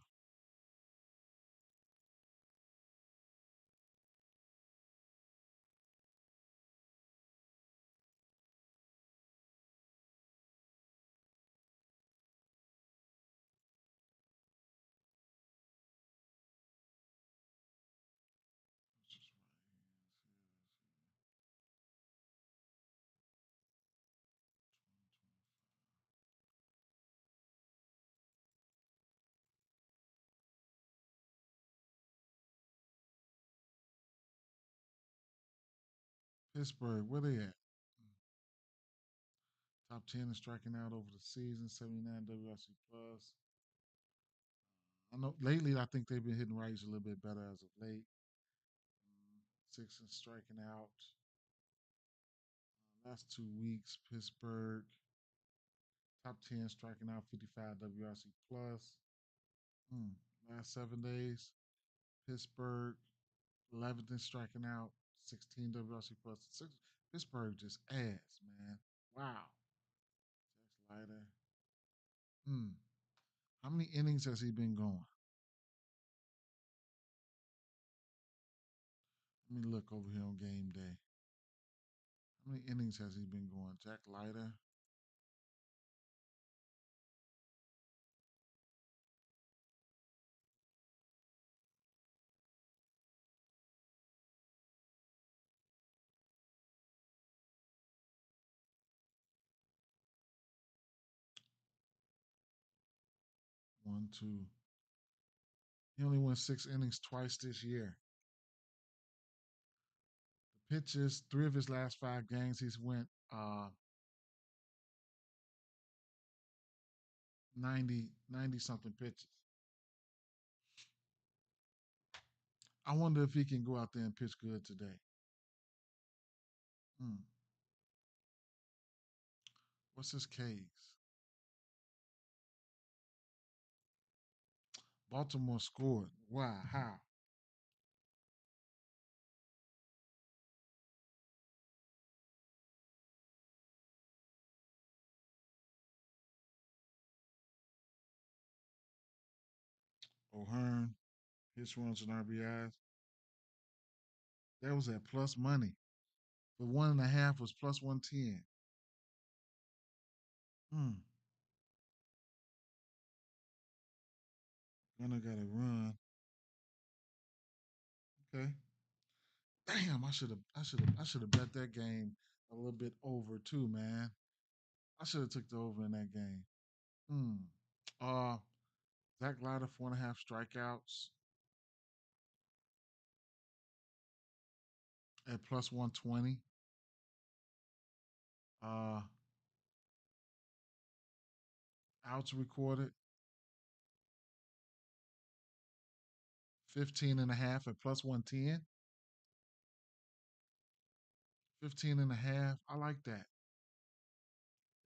Pittsburgh, where they at? Top 10 in striking out over the season, 79 WRC plus. I know lately I think they've been hitting rights a little bit better as of late. Six and striking out. Last 2 weeks, Pittsburgh top 10 striking out 55 WRC plus. Mm. Last 7 days, Pittsburgh 11th in striking out 16 WRC plus. Pittsburgh just ass, man. Wow. Jack Leiter. Mm. How many innings has he been going? Let me look over here on game day. How many innings has he been going? Jack Leiter. 1, 2. He only went 6 innings twice this year. The pitches, 3 of his last 5 games, he's went 90 something pitches. I wonder if he can go out there and pitch good today. Hmm. What's his K's? Baltimore scored. Why? How? O'Hearn, his runs and RBIs. That was at plus money. The 1.5 was plus 110. Hmm. Gunner got a run. Okay. Damn, I should have bet that game a little bit over too, man. I should have took the over in that game. Hmm. Uh Zach Leiter 4.5 strikeouts at plus 120. Uh Outs recorded 15.5 at plus 110. 15 and a half. I like that.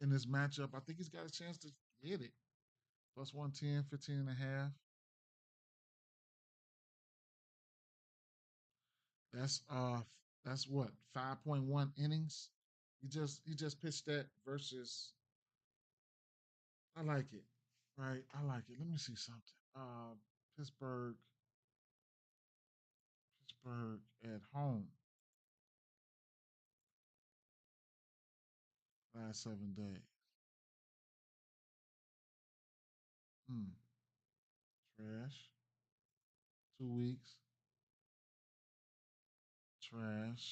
In this matchup, I think he's got a chance to hit it. Plus 110, 15 and a half. That's uh that's what 5.1 innings. He just pitched that versus I like it. Right? I like it. Let me see something. Pittsburgh Pittsburgh at home last 7 days. Hmm. Trash. 2 weeks. Trash.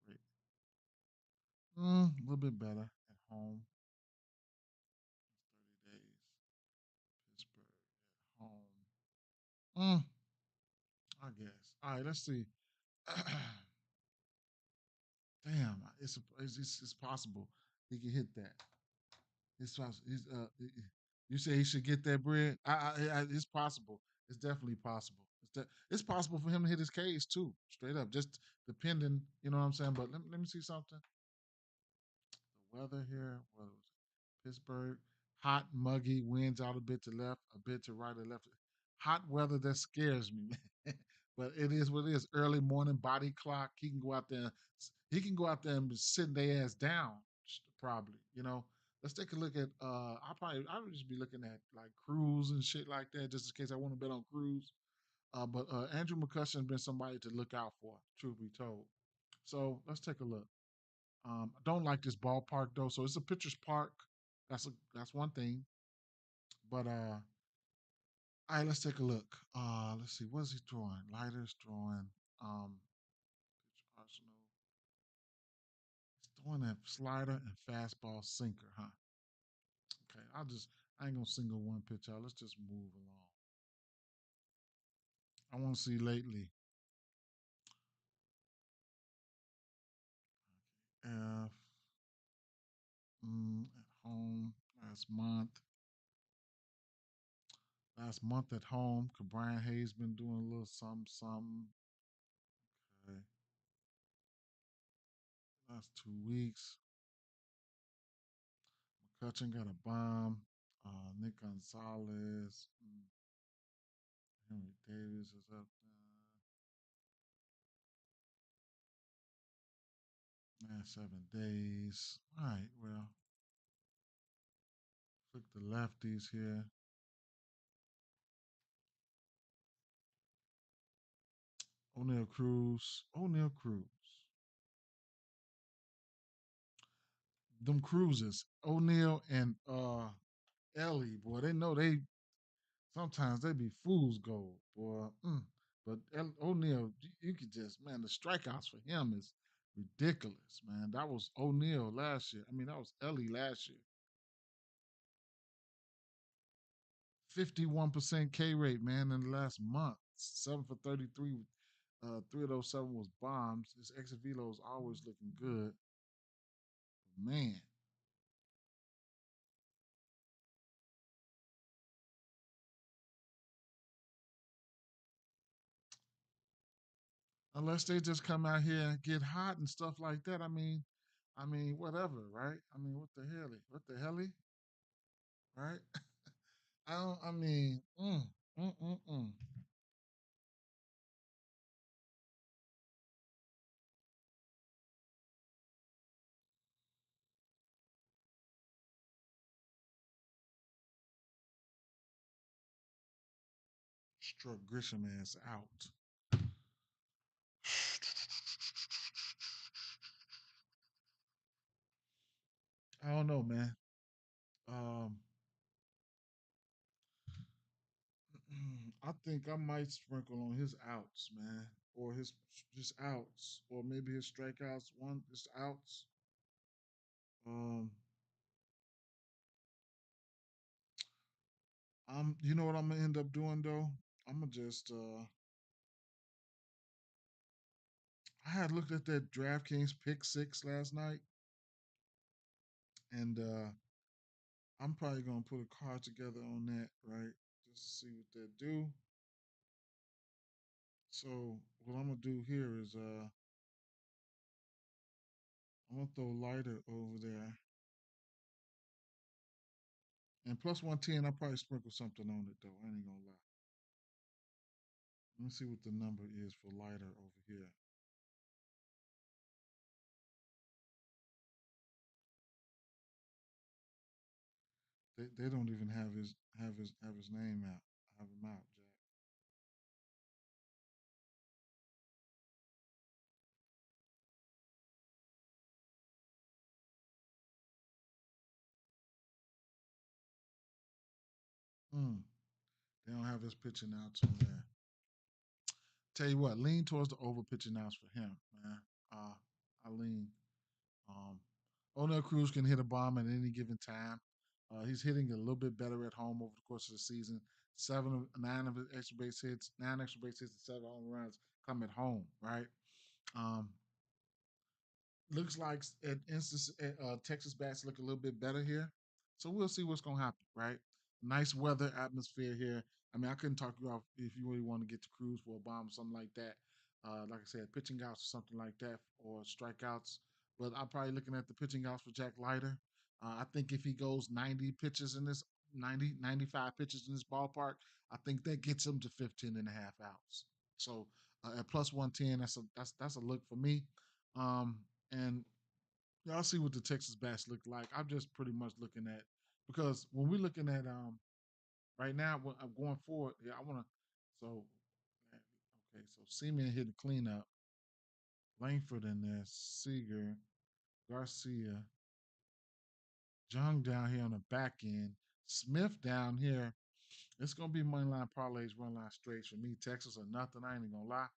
Wait. A little bit better at home. 30 days. Pittsburgh at home. I guess. All right, let's see. Damn, it's possible he can hit that. It's possible. You say he should get that bread. It's possible. It's definitely possible. It's possible for him to hit his K's too, straight up. Just depending, you know what I'm saying. But let me see something. The weather here. What was it? Pittsburgh, hot, muggy, winds out a bit to left, a bit to right or left. Hot weather that scares me, man. But it is what it is. Early morning body clock. He can go out there. He can go out there and be sitting their ass down, probably. You know. Let's take a look at. I would just be looking at like Cruz and shit like that, just in case I want to bet on Cruz. But Andrew McCutcheon has been somebody to look out for. Truth be told. So let's take a look. I don't like this ballpark though. So it's a pitcher's park. That's one thing. But all right, let's take a look. Let's see. What is he throwing? Lighters throwing. Pitch Arsenal. He's throwing that slider and fastball sinker, huh? Okay, I ain't gonna single one pitch out. Let's just move along. I want to see lately. F at home last month. Last month at home, Brian Hayes been doing a little something, something. Okay. Last 2 weeks, McCutcheon got a bomb. Nick Gonzalez, Henry Davis is up there. Man, 7 days. All right, well, click the lefties here. O'Neal Cruz. O'Neal Cruz. Them cruises. O'Neal and Ellie, boy, they know they sometimes they be fool's gold, boy. But O'Neal, you could just man, the strikeouts for him is ridiculous, man. That was O'Neal last year. I mean, that was Ellie last year. 51% K rate, man, in the last month. 7 for 33. Three of those seven was bombs. His exit velo is always looking good. Man, unless they just come out here and get hot and stuff like that. I mean, whatever, right? I mean, what the hell? What the hell? Right? I don't. I mean, mm, mm, mm. Struck Grisham ass out. I don't know, man. Um, I think I might sprinkle on his outs, man, or his just outs, or maybe his strikeouts. One just outs. Um, you know what I'm gonna end up doing though? I'm gonna just I had looked at that DraftKings pick six last night, and I'm probably gonna put a card together on that, right? Just to see what they do. So what I'm gonna do here is I'm gonna throw lighter over there. And plus 110, I'll probably sprinkle something on it though. I ain't gonna lie. Let me see what the number is for lighter over here. They don't even have his name out. Have him out, Jack. Mm, they don't have his pitching outs on there. Tell you what, lean towards the over pitching outs for him, man. I lean. Um, O'Neal Cruz can hit a bomb at any given time. He's hitting a little bit better at home over the course of the season. Nine of his extra base hits, 9 extra base hits, and 7 home runs come at home, right? Um, looks like at instance Texas bats look a little bit better here. So we'll see what's gonna happen, right? Nice weather atmosphere here. I mean, I couldn't talk you off if you really want to get to cruise for a bomb or something like that. Like I said, pitching outs or something like that, or strikeouts. But I'm probably looking at the pitching outs for Jack Leiter. I think if he goes 90 pitches in this 95 pitches in this ballpark, I think that gets him to 15 and a half outs. So at plus 110, that's a look for me. Um, and y'all see what the Texas bats look like. I'm just pretty much looking at because when we're looking at right now, when I'm going forward, yeah, I want to. So okay, so Seaman hitting cleanup, Langford in there, Seager, Garcia, Jung down here on the back end, Smith down here. It's gonna be money line parlays, run line straights for me. Texas or nothing. I ain't even gonna lie.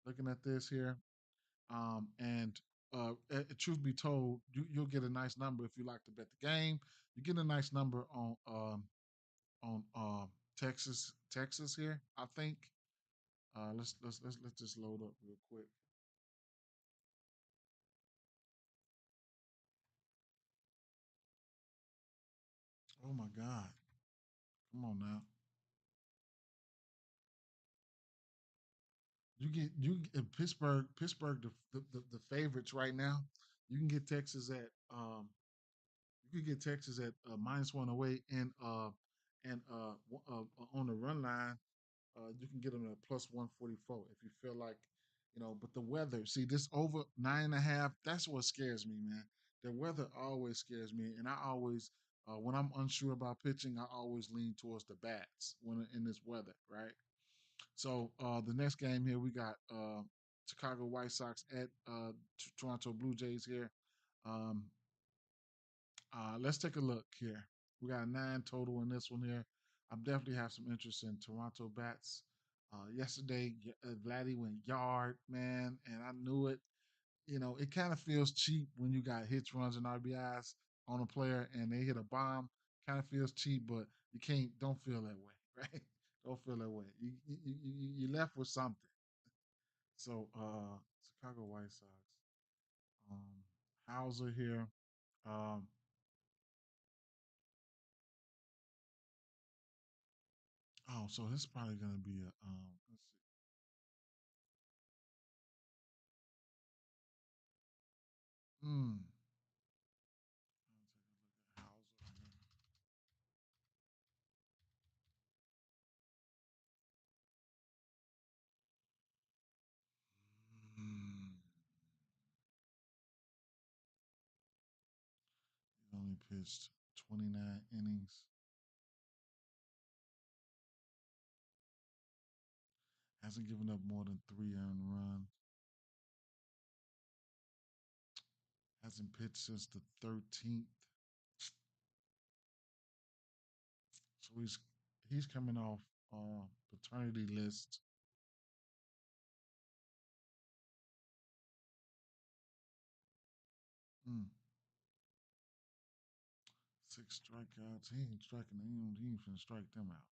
Looking at this here, and truth be told, you'll get a nice number if you like to bet the game. You get a nice number on Texas here. I think. Let's just load up real quick. Oh my God! Come on now. Pittsburgh the favorites right now. You can get Texas at you can get Texas at -108 and on the run line you can get them at +144 if you feel like, But the weather, see this over 9.5, that's what scares me, man. The weather always scares me, and I always, when I'm unsure about pitching, I always lean towards the bats when in this weather, right? So the next game here, we got Chicago White Sox at Toronto Blue Jays here. Um, let's take a look here. We got 9 total in this one here. I definitely have some interest in Toronto bats. Yesterday, Vladdy went yard, man, and I knew it. It kind of feels cheap when you got hits, runs, and RBIs on a player, and they hit a bomb. Kind of feels cheap, but you can't. Don't feel that way, right? Don't feel that way. You left with something. So, Chicago White Sox. Um, Hauser here. Um, so this is probably gonna be a let's see. Hmm. I'll take a look at Hauser here. Hmm. He only pitched 29 innings. Hasn't given up more than 3 earned runs. Hasn't pitched since the 13th. So he's coming off paternity list. Mm, 6 strikeouts. He ain't striking. He ain't finna strike them out.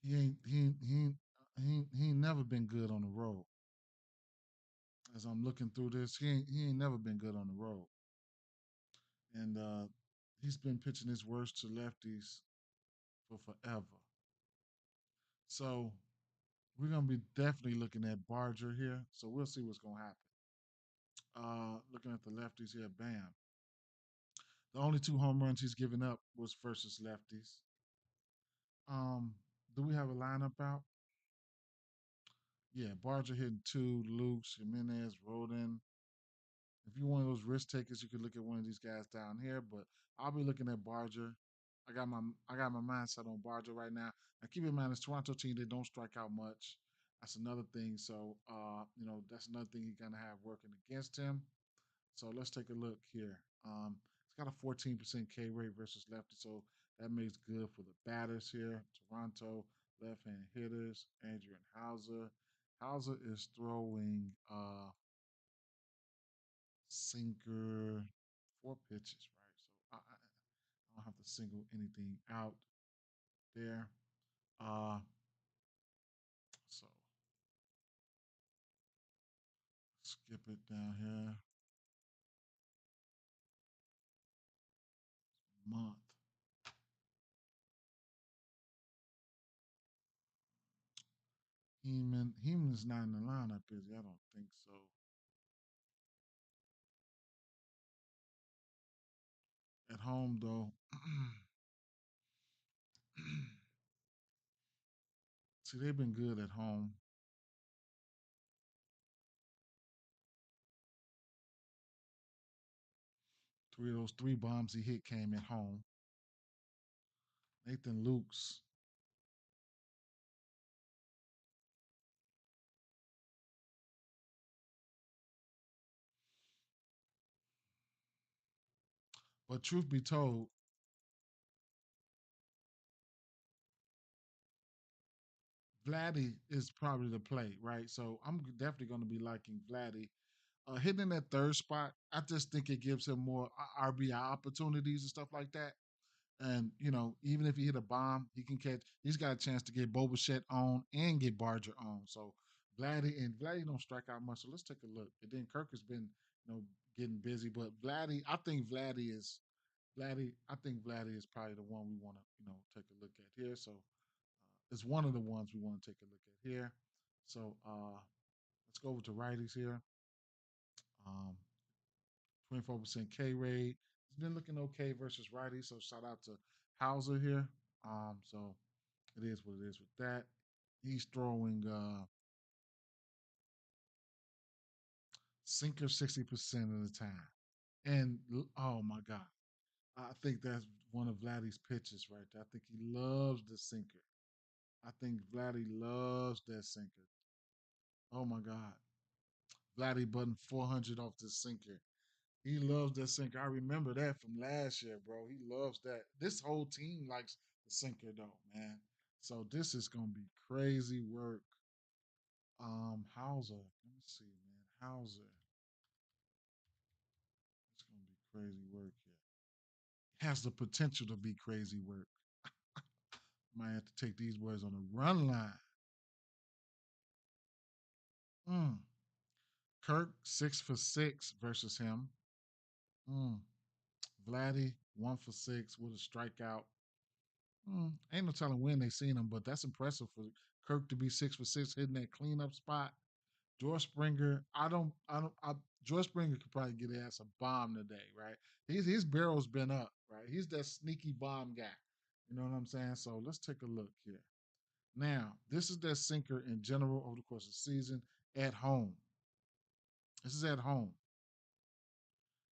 He ain't never been good on the road. As I'm looking through this, he ain't never been good on the road, and he's been pitching his worst to lefties for forever. So we're gonna be definitely looking at Barger here. So we'll see what's gonna happen. Looking at the lefties here, bam. The only 2 home runs he's given up was versus lefties. Um, do we have a lineup out? Yeah, Barger hitting two, Luke, Jimenez, Roden. If you're one of those risk takers, you could look at one of these guys down here, but I'll be looking at Barger. I got my mindset on Barger right now. Now keep in mind this Toronto team, they don't strike out much. That's another thing. So that's another thing he's gonna have working against him. So let's take a look here. It's got a 14% K rate versus lefty, so that makes good for the batters here. Toronto left-hand hitters, Adrian Hauser. Hauser is throwing sinker 4 pitches, right? So I don't have to single anything out there. Uh, so skip it down here. Month. Heeman's not in the lineup, is he? I don't think so. At home though. See, they've been good at home. 3 of those 3 bombs he hit came at home. Nathan Luke's. But truth be told, Vladdy is probably the play, right? So I'm definitely going to be liking Vladdy. Hitting in that third spot, I just think it gives him more RBI opportunities and stuff like that. And even if he hit a bomb, he can catch. He's got a chance to get Boba on and get Barger on. So Vladdy don't strike out much. So let's take a look. And then Kirk has been getting busy, but Vladdy. I think Vladdy is probably the one we want to take a look at here. So it's one of the ones we want to take a look at here. So let's go over to righties here. Um, 24% K rate. He's been looking okay versus righty. So shout out to Hauser here. So it is what it is with that. He's throwing sinker 60% of the time. And oh my God. I think that's one of Vladdy's pitches right there. I think he loves the sinker. I think Vladdy loves that sinker. Oh my God. Vladdy button 400 off the sinker. He loves that sinker. I remember that from last year, bro. He loves that. This whole team likes the sinker, though, man. So this is gonna be crazy work. Hauser. Let me see, man. Hauser. It's gonna be crazy work here. Has the potential to be crazy work. Might have to take these boys on a run line. Mm. Kirk 6 for 6 versus him. Mm. Vladdy 1 for 6 with a strikeout. Ain't no telling when they seen him, but that's impressive for Kirk to be 6 for 6 hitting that cleanup spot. George Springer, George Springer could probably get his ass a bomb today, right? His barrel's been up, right? He's that sneaky bomb guy. You know what I'm saying? So let's take a look here. Now, this is that sinker in general over the course of the season at home. This is at home.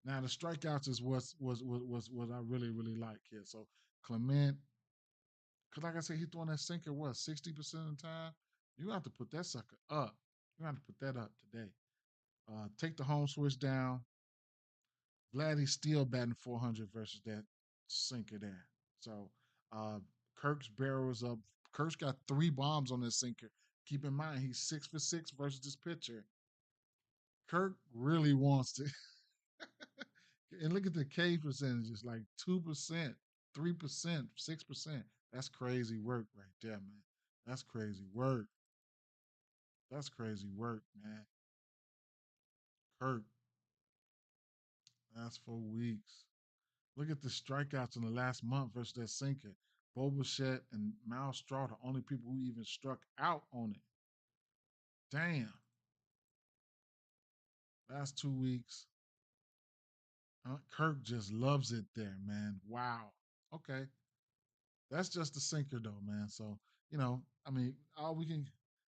Now the strikeouts is was what I really really like here. So Clement, because like I said, he's throwing that sinker 60% of the time. You have to put that sucker up. You have to put that up today. Take the home switch down. Vladdy's still batting 400 versus that sinker there. So Kirk's barrel is up. Kirk's got 3 bombs on this sinker. Keep in mind, he's 6 for 6 versus this pitcher. Kirk really wants to. And look at the K percentages like 2%, 3%, 6%. That's crazy work right there, man. That's crazy work. That's crazy work, man. Kirk, that's 4 weeks. Look at the strikeouts in the last month versus that sinker. Boba and Miles Straw, the only people who even struck out on it. Damn. Last 2 weeks. Kirk just loves it there, man. Wow. Okay. That's just the sinker, though, man. So, I mean, all we can,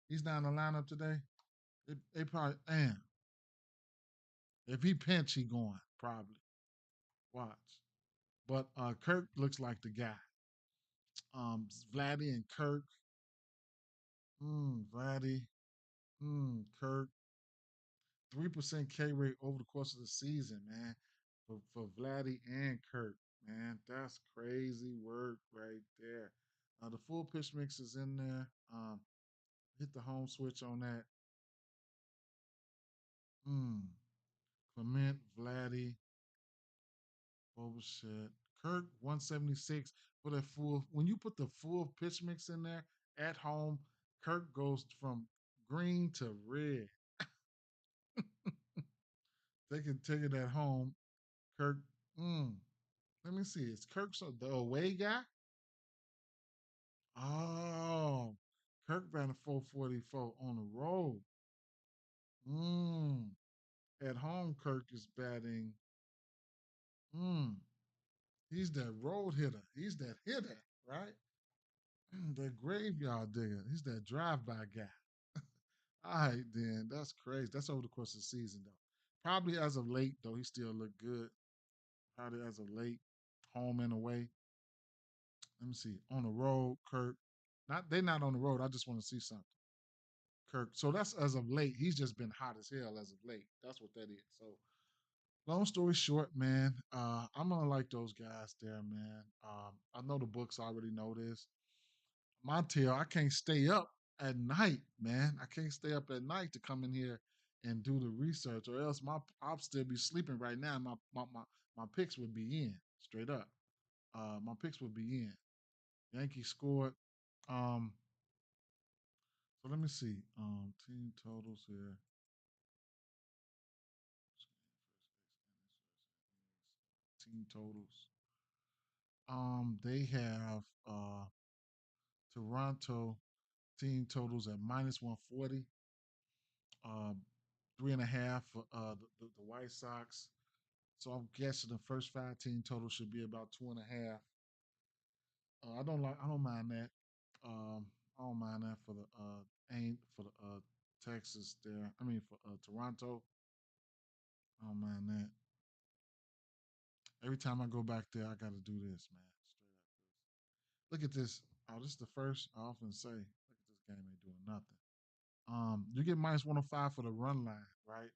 he's not in the lineup today. They probably, damn. If he pinch, he going, probably. Watch. But Kirk looks like the guy. Vladdy and Kirk. Vladdy. Kirk. 3% K rate over the course of the season, man. For Vladdy and Kirk, man. That's crazy work right there. The full pitch mix is in there. Hit the home switch on that. Mm. Clement, Vladdy, Boba Kirk 176 for that full. When you put the full pitch mix in there at home, Kirk goes from green to red. They can take it at home. Kirk, let me see. Is Kirk the away guy? Oh, Kirk batting 444 on the road. Mm. At home, Kirk is batting. Mm. He's that road hitter. He's that hitter, right? That graveyard digger. He's that drive-by guy. All right, then. That's crazy. That's over the course of the season, though. Probably as of late, though, he still looked good. Probably as of late, home and away. Let me see. On the road, Kirk. Not on the road. I just want to see something. Kirk. So that's as of late. He's just been hot as hell as of late. That's what that is. So long story short, man, I'm gonna like those guys there, man. I know the books already know this. My tail, I can't stay up at night, man. I can't stay up at night to come in here and do the research, or else I'll still be sleeping right now. My picks would be in straight up. My picks would be in. Yankees scored. Um, so let me see. Team totals here. Team totals. They have Toronto team totals at minus 140. Um, 3.5 for the White Sox. So I'm guessing the first five team total should be about 2.5. I don't mind that. I don't mind that for the aim for the Texas there. I mean for Toronto. I don't mind that. Every time I go back there, I got to do this, man. Straight up. Look at this. Oh, this is the first. I often say, look at this game ain't doing nothing. You get minus 105 for the run line, right?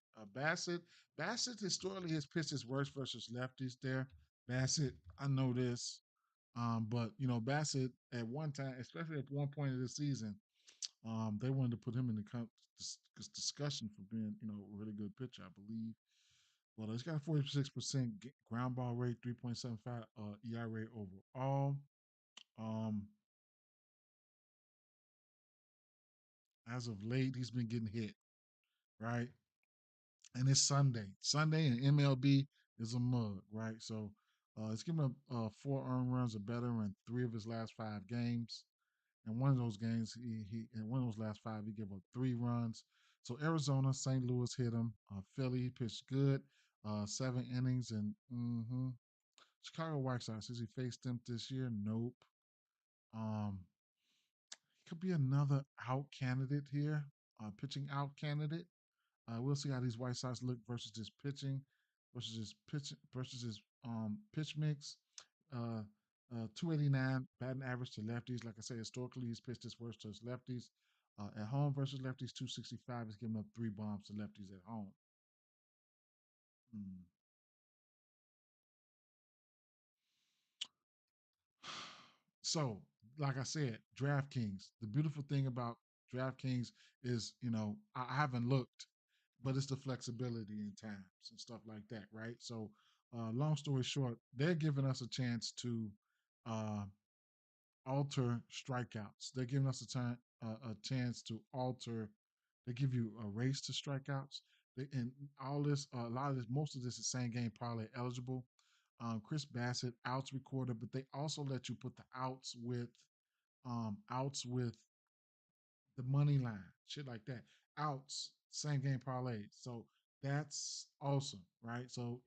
Bassett historically has pitched his worst versus lefties there. Bassett, I know this. But Bassett at one time, especially at one point of the season, they wanted to put him in the discussion for being, a really good pitcher, I believe. Well, he's got a 46% ground ball rate, 3.75 ERA overall. Um, as of late, he's been getting hit, right? And it's Sunday. Sunday and MLB is a mug, right? So it's given up four earned runs or better in three of his last five games. And one of those games, he in one of those last five, he gave up 3 runs. So Arizona, St. Louis hit him. Philly he pitched good, 7 innings, and Chicago White Sox. Has he faced them this year? Nope. Um, he could be another out candidate here, pitching out candidate. We'll see how these White Sox look versus this pitching, versus his pitch mix. 289 batting average to lefties. Like I say, historically he's pitched his worst to his lefties. At home versus lefties, 265. He's giving up 3 bombs to lefties at home. Hmm. So, like I said, DraftKings. The beautiful thing about DraftKings is, I haven't looked, but it's the flexibility in times and stuff like that, right? So, long story short, they're giving us a chance to uh, alter strikeouts. They're giving us a chance to alter. They give you a race to strikeouts. And all this, a lot of this, most of this is same game parlay eligible. Chris Bassett outs recorded, but they also let you put the outs with the money line, shit like that. Outs, same game parlays. So that's awesome, right? So,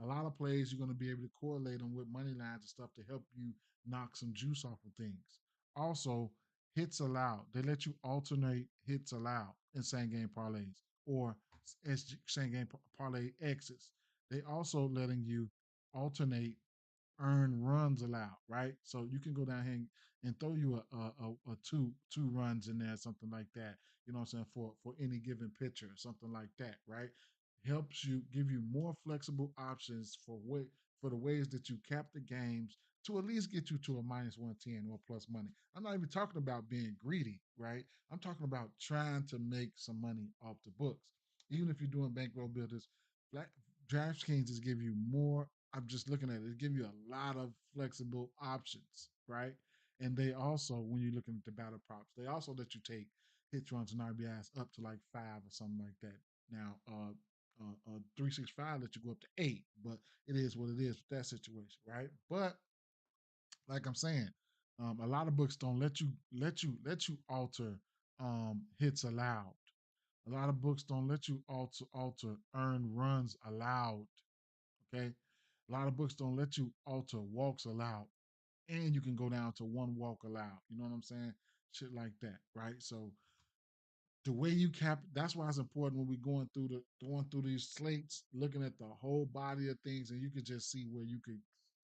a lot of plays you're going to be able to correlate them with money lines and stuff to help you knock some juice off of things. Also, hits allowed. They let you alternate hits allowed in same game parlays or same game parlay exits. They also letting you alternate earned runs allowed, right? So you can go down here and throw you a two runs in there, something like that. You know what I'm saying for any given pitcher, something like that, right? Helps you give you more flexible options for the ways that you cap the games to at least get you to a minus 110 or plus money. I'm not even talking about being greedy, right? I'm talking about trying to make some money off the books. Even if you're doing bankroll builders, DraftKings just give you more. I'm just looking at it. It give you a lot of flexible options, right? And they also, when you're looking at the battle props, they also let you take hits, runs, and RBIs up to like 5 or something like that. Now, 365 let you go up to 8, but it is what it is with that situation, right? But like I'm saying, a lot of books don't let you alter hits allowed. A lot of books don't let you alter earned runs allowed. Okay. A lot of books don't let you alter walks allowed. And you can go down to one walk allowed. You know what I'm saying? Shit like that. Right. So the way you cap that's why it's important when we're going through these slates, looking at the whole body of things, and you can just see where you could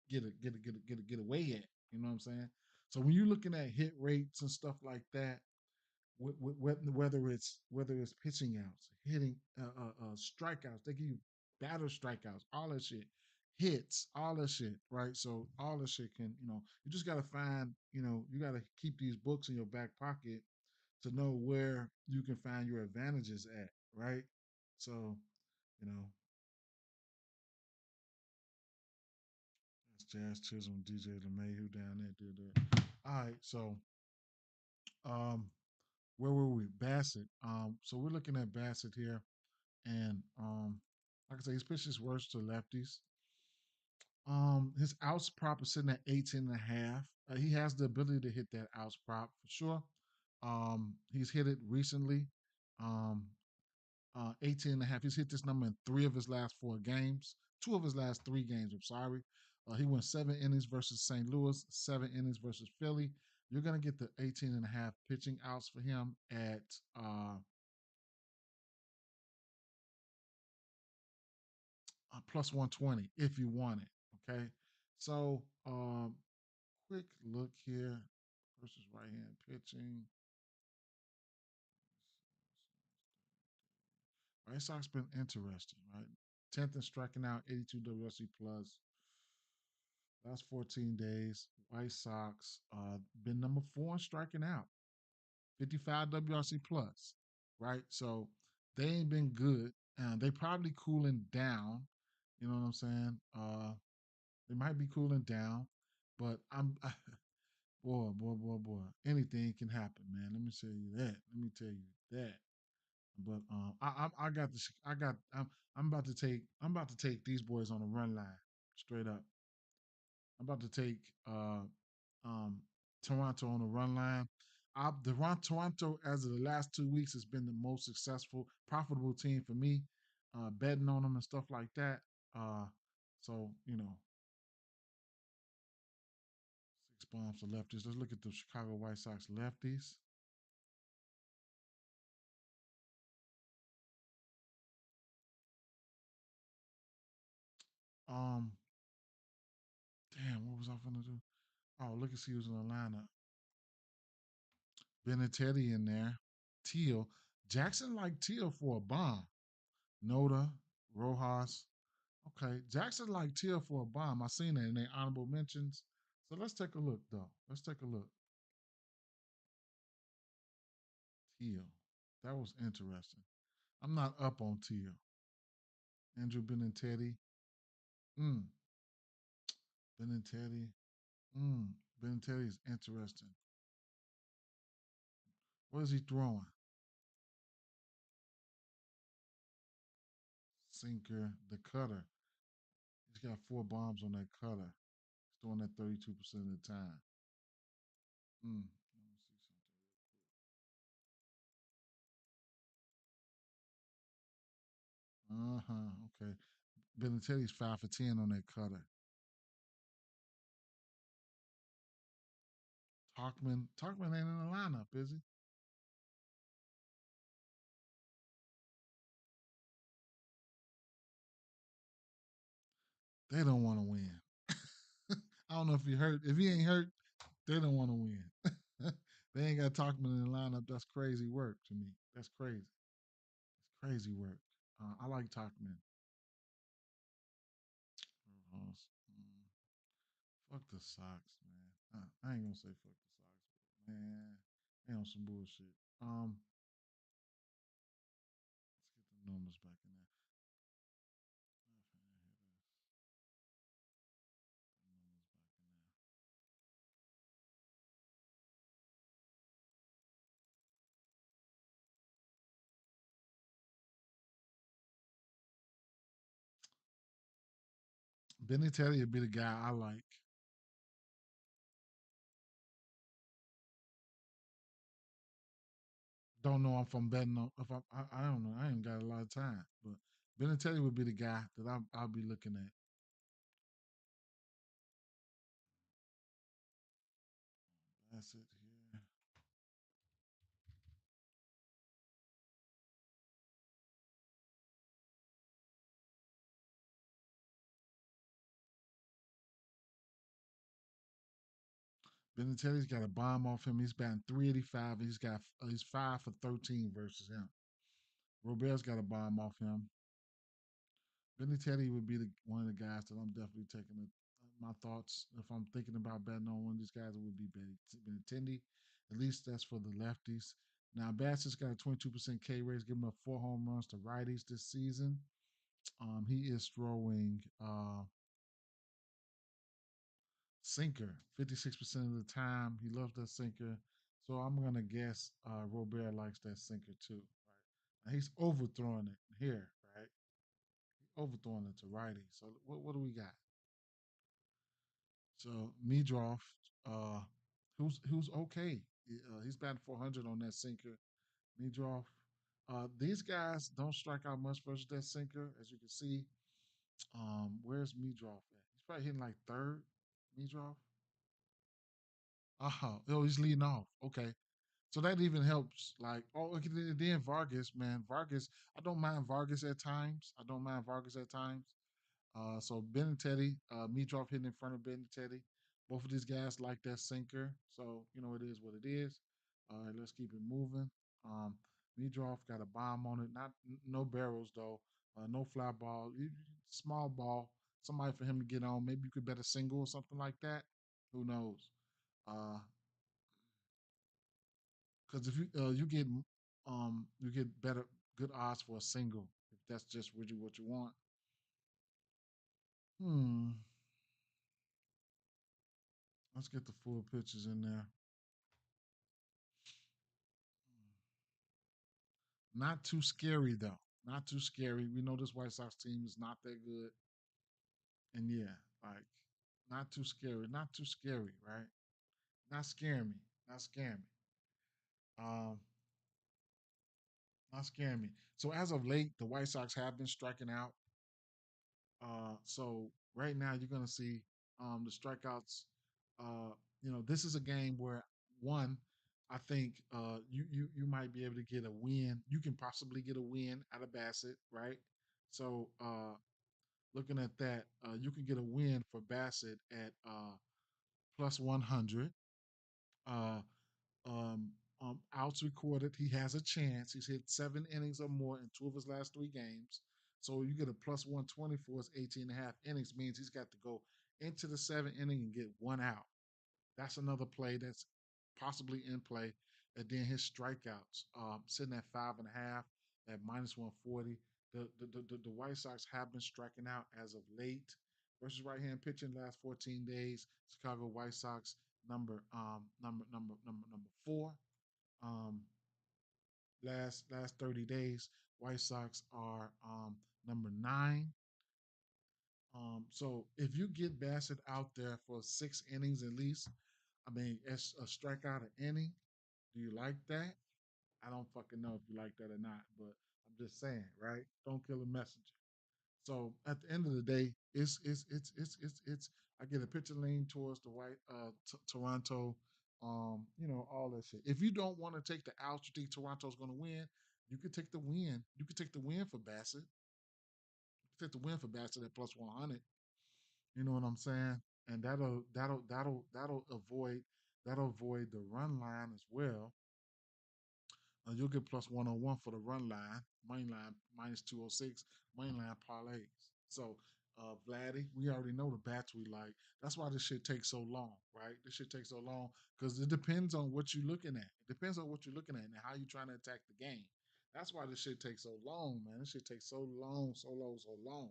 get away at. You know what I'm saying? So when you're looking at hit rates and stuff like that, whether it's pitching outs, hitting strikeouts, they give you batter strikeouts, all that shit, hits, all that shit, right? So all that shit can, you just gotta find, you gotta keep these books in your back pocket to know where you can find your advantages at, right? So, you know, that's Jazz Chisholm, DJ LeMay, who down there did that. All right, so um, where were we? Bassett. So we're looking at Bassett here, and like I say, his pitch is worse to lefties. His outs prop is sitting at 18 and a half. He has the ability to hit that outs prop for sure. He's hit it recently. Um, 18 and a half. He's hit this number in three of his last four games, two of his last three games. I'm sorry. He went 7 innings versus St. Louis, 7 innings versus Philly. You're going to get the 18 and a half pitching outs for him at plus 120 if you want it. Okay. So, quick look here versus right hand pitching. White Sox been interesting, right? 10th in striking out, 82 WRC plus. Last 14 days, White Sox been number four in striking out, 55 WRC plus, right? So they ain't been good. They probably cooling down. You know what I'm saying? They might be cooling down, but boy, anything can happen, man. Let me tell you that. Let me tell you that. But I got the I got I'm about to take these boys on a run line straight up. I'm about to take um, Toronto on the run line. Toronto, as of the last 2 weeks, has been the most successful, profitable team for me, betting on them and stuff like that. Uh, so, 6 bombs for lefties. Let's look at the Chicago White Sox lefties. Um, damn, what was I going to do? Oh, look and see who's in the lineup. Benintendi in there. Teal. Jackson like Teal for a bomb. Noda, Rojas. Okay. Jackson like Teal for a bomb. I seen that in their honorable mentions. So let's take a look though. Let's take a look. Teal. That was interesting. I'm not up on Teal. Andrew Benintendi. Mm. Benintendi. Mm. Benintendi is interesting. What is he throwing? Sinker, the cutter. He's got 4 bombs on that cutter. He's throwing that 32% of the time. Mm. Let me see something. Uh-huh. Okay. Benintendi's 5 for 10 on that cutter. Talkman ain't in the lineup, is he? They don't want to win. I don't know if he hurt. If he ain't hurt, they don't want to win. They ain't got Talkman in the lineup. That's crazy work to me. That's crazy. It's crazy work. I like Talkman. Fuck the Sox, man. I ain't gonna say fuck the Sox, but man, they on some bullshit. Let's get the numbers back in there. Benny Teddy would be the guy I like. Don't know if I'm betting on if I don't know. I ain't got a lot of time, but Ben Teddy would be the guy that I'll be looking at. That's it here. Ben Teddy's got a bomb off him. He's batting 385. He's 5 for 13 versus him. Robert's got a bomb off him. Benny Teddy would be one of the guys that I'm definitely taking my thoughts. If I'm thinking about betting on one of these guys, it would be Benny Teddy. At least that's for the lefties. Now Bassett's got a 22% K rate, giving up 4 home runs to righties this season. He is throwing sinker 56% of the time. He loves that sinker. So I'm gonna guess Robert likes that sinker too. Right. Now he's overthrowing it here, right? Overthrowing it to righty. So what do we got? So Meadroff, uh, who's okay. He's batting 400 on that sinker. Meadroff. These guys don't strike out much versus that sinker, as you can see. Where's Meadroff at? He's probably hitting like third. Meadroff. Oh, he's leading off. Okay. So that even helps. Like, oh, okay, then Vargas, man. Vargas, I don't mind Vargas at times. I don't mind Vargas at times. So Benintendi, Meadroff hitting in front of Benintendi. Both of these guys like that sinker. So, it is what it is. All right, let's keep it moving. Um, Meadroff got a bomb on it. Not no barrels though. No fly ball. Small ball. Somebody for him to get on. Maybe you could bet a single or something like that. Who knows? Uh, because if you get better good odds for a single if that's just really what you want. Hmm. Let's get the full pictures in there. Not too scary though. Not too scary. We know this White Sox team is not that good, and yeah, like not too scary. Not too scary, right? Not scare me. Not scare me. Um, not scare me. So as of late, the White Sox have been striking out. So right now you're gonna see the strikeouts. This is a game where one, I think you might be able to get a win. You can possibly get a win out of Bassett, right? So looking at that, you can get a win for Bassett at plus 100. Uh, um, outs recorded, he has a chance. He's hit 7 innings or more in 2 of his last 3 games. So you get a plus 120 for his 18 and a half innings, means he's got to go into the 7 inning and get 1 out. That's another play that's possibly in play. And then his strikeouts, sitting at 5.5 at minus 140. The White Sox have been striking out as of late versus right hand pitching last 14 days. Chicago White Sox number 4. Um, last 30 days, White Sox are number 9. So if you get Bassett out there for 6 innings at least, I mean, it's a strikeout an inning. Do you like that? I don't fucking know if you like that or not, but I'm just saying, right? Don't kill a messenger. So at the end of the day, it's. I get a picture lean towards the white Toronto. All that shit. If you don't want to take the outs, you think Toronto's going to win. You could take the win. You could take the win for Bassett. You could take the win for Bassett at plus 100. You know what I'm saying? And that'll avoid the run line as well. You'll get plus 101 for the run line, main line minus 206, main line parlays. So, Vladdy, we already know the bats we like. That's why this shit takes so long, right? This shit takes so long because it depends on what you're looking at. It depends on what you're looking at and how you're trying to attack the game. That's why this shit takes so long, man. This shit takes so long, so long, so long.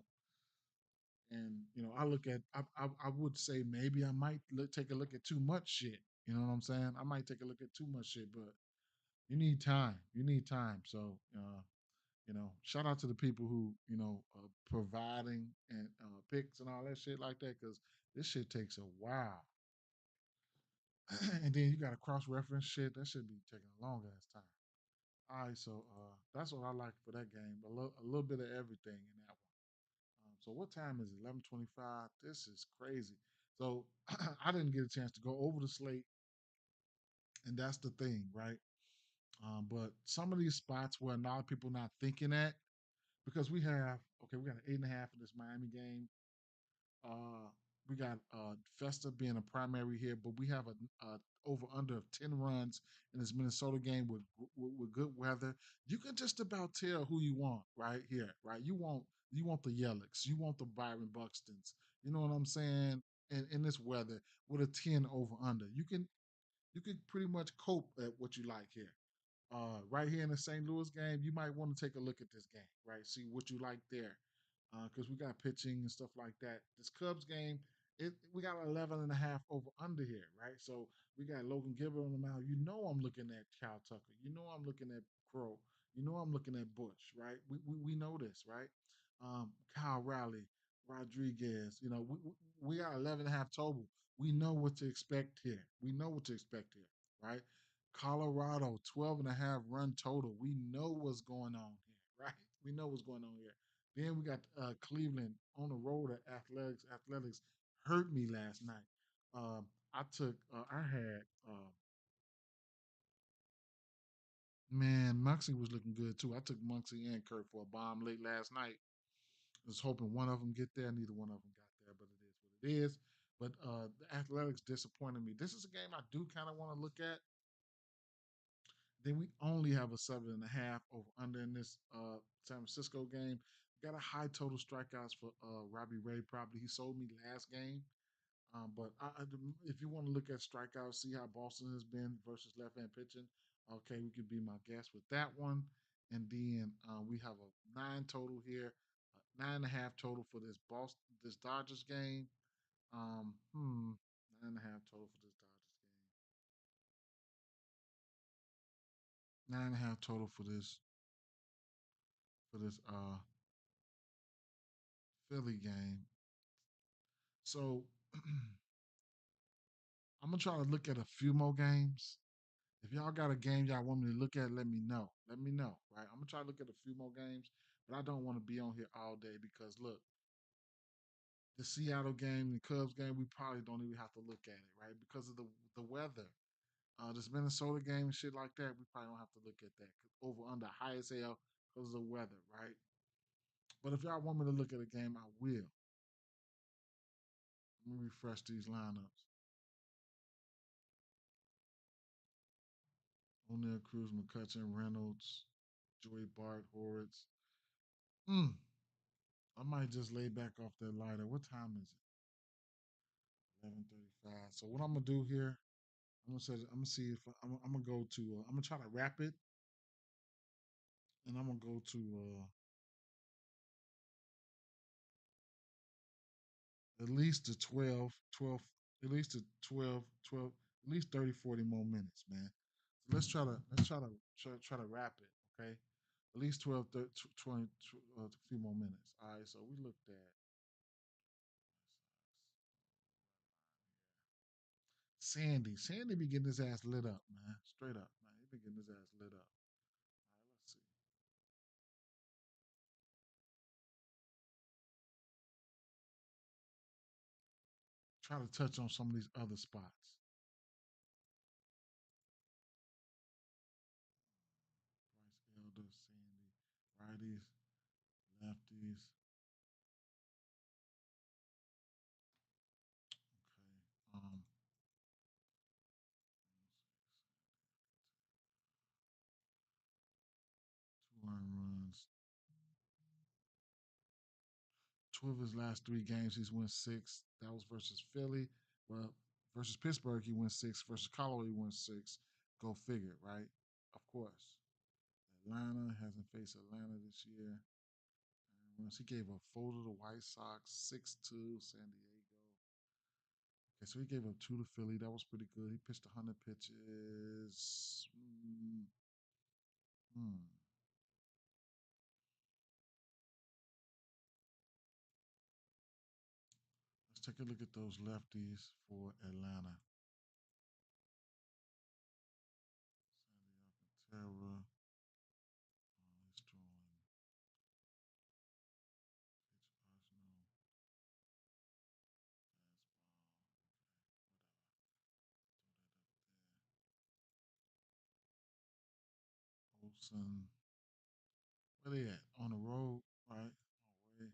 And I look at, I would say maybe I might take a look at too much shit. You know what I'm saying? I might take a look at too much shit, but you need time. You need time. So, shout out to the people who, providing and picks and all that shit like that, because this shit takes a while. And then you got to cross reference shit. That should be taking a long ass time. All right, so that's what I like for that game. A little bit of everything in that one. So what time is it? 11:25. This is crazy. So I didn't get a chance to go over the slate, and that's the thing, right? But some of these spots where a lot of people not thinking at, because we got an 8.5 in this Miami game. Uh, we got Festa being a primary here, but we have a over under of 10 runs in this Minnesota game with good weather. You can just about tell who you want right here, right? You want the Yelicks, you want the Byron Buxtons. You know what I'm saying? In this weather with a 10 over under, you can pretty much cope at what you like here. right here in the St. Louis game, you might want to take a look at this game, right? See what you like there. Because we got pitching and stuff like that. This Cubs game, we got 11 and a half over under here, right? So we got Logan Gilbert on the mound. You know I'm looking at Cal Tucker. You know I'm looking at Crow. You know I'm looking at Bush, right? We know this, right? Kyle Raleigh, Rodriguez. We got 11 and a half total. We know what to expect here. We know what to expect here, right? Colorado, 12 and a half run total. We know what's going on here, right? We know what's going on here. Then we got Cleveland on the road at Athletics. Athletics hurt me last night. I had, man, Muncie was looking good too. I took Muncie and Kurt for a bomb late last night. I was hoping one of them get there. Neither one of them got there, but it is what it is. But the Athletics disappointed me. This is a game I do kind of want to look at. Then we only have a 7.5 over under in this San Francisco game. Got a high total strikeouts for Robbie Ray. Probably he sold me last game. If you want to look at strikeouts, see how Boston has been versus left hand pitching. Okay, we could be my guest with that one. And then we have a 9 total here, 9.5 total for this Dodgers game. Um, hmm, 9.5 total for this Dodgers game. 9.5 total for this Philly game. So I'm gonna try to look at a few more games. If y'all got a game y'all want me to look at, let me know. Let me know, right? I'm gonna try to look at a few more games, but I don't want to be on here all day because look, the Seattle game, the Cubs game, we probably don't even have to look at it, right? Because of the weather. This Minnesota game and shit like that, we probably don't have to look at that. Over under high as hell because of the weather, right? But if y'all want me to look at a game, I will. Let me refresh these lineups. O'Neal, Cruz, McCutcheon, Reynolds, Joey Bart, Horwitz. Mm, I might just lay back off that lighter. What time is it? 11:35. So what I'm gonna do here? I'm gonna see if I'm gonna go to. I'm gonna try to wrap it, and I'm gonna go to at least the 12, at least the 12, at least 30, 40 more minutes, man. So let's try to wrap it, okay? At least 12, 30, 20, a few more minutes. All right, so we looked at Sandy. Sandy be getting his ass lit up, man. Straight up, man. He be getting his ass lit up. All right, let's see. Try to touch on some of these other spots. Bryce Elder, Sandy, righties, lefties. Okay. 2 earned runs. Two of his last 3 games, he's won 6. That was versus Philly. Well, versus Pittsburgh, he won 6. Versus Colorado, he won 6. Go figure, right? Of course. Atlanta hasn't faced Atlanta this year. Once he gave a 4 to the White Sox, 6-2 San Diego. Okay, so he gave up 2 to Philly. That was pretty good. He pitched 100 pitches. Hmm. Let's take a look at those lefties for Atlanta. Sandy Alcantara. He's throwing pitch Arsenal fastball. Okay, throw that up there. Olson. Where they at? On the road, right? Away.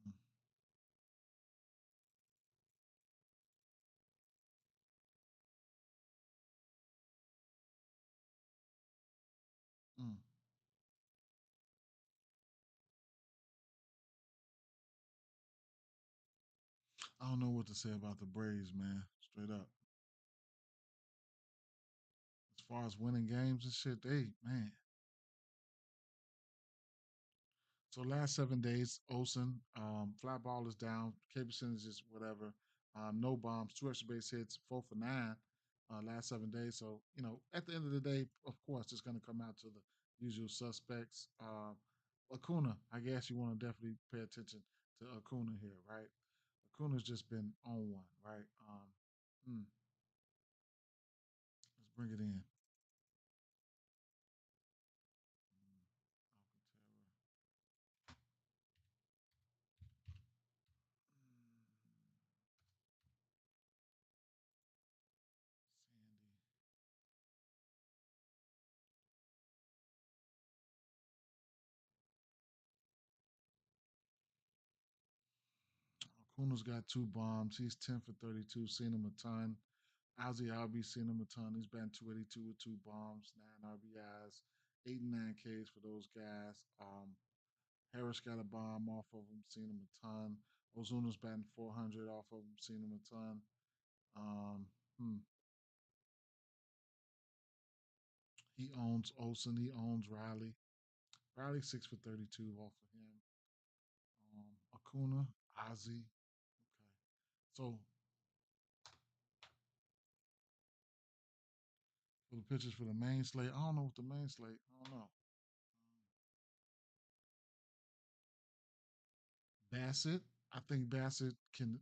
Mm, mm. I don't know what to say about the Braves, man. Straight up. far as winning games and shit, they man. So last 7 days, Olsen, fly ball is down, K percentage is whatever, no bombs, two extra base hits, 4 for 9, last 7 days. So at the end of the day, of course, it's going to come out to the usual suspects. Acuna, I guess you want to definitely pay attention to Acuna here, right? Acuna's just been on one, right? Let's bring it in. Sandy. Acuna's got 2 bombs. He's 10 for 32. Seen him a ton. Ozzy Albies seen him a ton. He's batting 282 with 2 bombs, 9 RBIs, 8 and 9 Ks for those guys. Harris got a bomb off of him. Seen him a ton. Ozuna's batting 400 off of him. Seen him a ton. Um, hmm. He owns Olson. He owns Riley. Riley 6 for 32 off of him. Acuna, Ozzy. Okay. So for the pitchers for the main slate, I don't know what the main slate. I don't know. Bassett, I think Bassett can,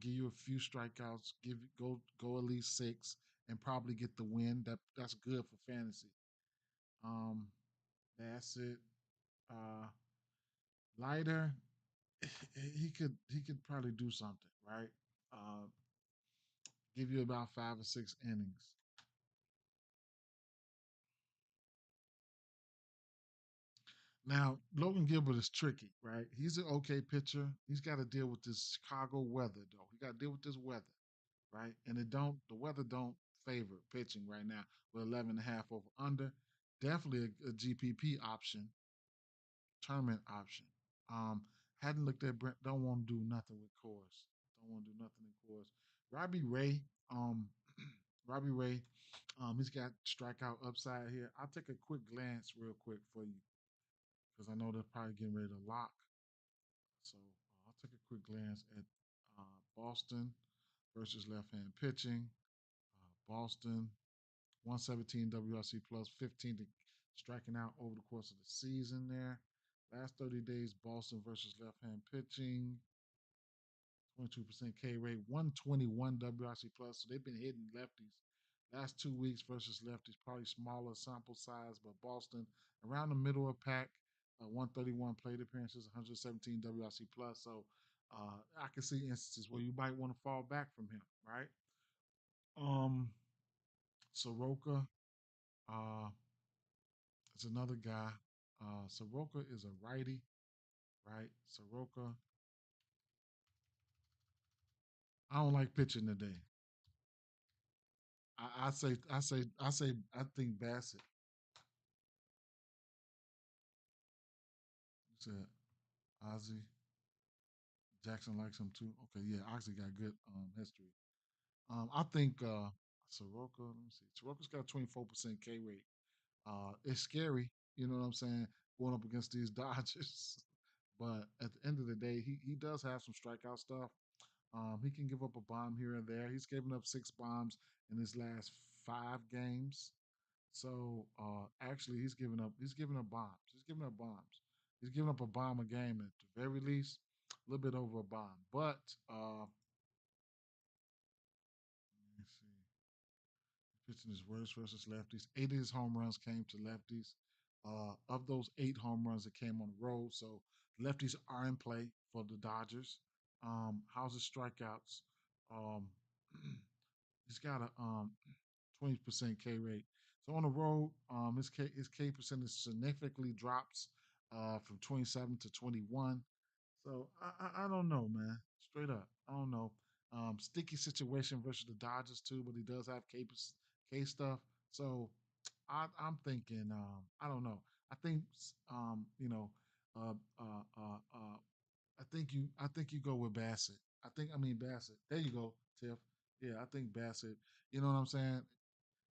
give you a few strikeouts, go at least 6, and probably get the win. That's good for fantasy. Um, Bassett, uh, Lighter, he could probably do something, right? Uh, give you about 5 or 6 innings. Now, Logan Gilbert is tricky, right? He's an okay pitcher. He's got to deal with this Chicago weather, though. He got to deal with this weather, right? And the weather don't favor pitching right now with 11 and a half over under. Definitely a GPP option, tournament option. Um, hadn't looked at Brent. Don't want to do nothing with Coors. Don't want to do nothing in Coors. Robbie Ray. Robbie Ray. He's got strikeout upside here. I'll take a quick glance real quick for you because I know they're probably getting ready to lock. So I'll take a quick glance at Boston versus left-hand pitching. Boston 117 WRC plus 15 to striking out over the course of the season there. Last 30 days, Boston versus left-hand pitching. 22% K rate, 121 WRC plus. So they've been hitting lefties. Last 2 weeks versus lefties, probably smaller sample size, but Boston around the middle of pack, 131 plate appearances, 117 WRC plus. So I can see instances where you might want to fall back from him, right? Um, Soroka uh, is another guy. Soroka is a righty, right? Soroka. I don't like pitching today. I think Bassett. You said Ozzy Jackson likes him too. Okay, yeah, Ozzy got good history. I think Soroka. Let me see. Soroka's got a 24% K rate. It's scary. You know what I'm saying? Going up against these Dodgers. But at the end of the day, he does have some strikeout stuff. He can give up a bomb here and there. He's given up 6 bombs in his last 5 games. So actually, he's giving up bombs. He's giving up bombs. He's giving up a bomb a game at the very least, a little bit over a bomb. But let me see. Pitching his worst versus lefties. 8 of his home runs came to lefties. Of those 8 home runs that came on the road, so lefties are in play for the Dodgers. How's his strikeouts? Um, he's got a 20% K rate. So on the road, his K percentage significantly drops from 27 to 21. So I don't know, man. Straight up, I don't know. Sticky situation versus the Dodgers too, but he does have K stuff. So I'm thinking, I don't know. I think uh, uh, uh, uh, I think you go with Bassett. I mean Bassett. There you go, Tiff. Yeah, I think Bassett. You know what I'm saying?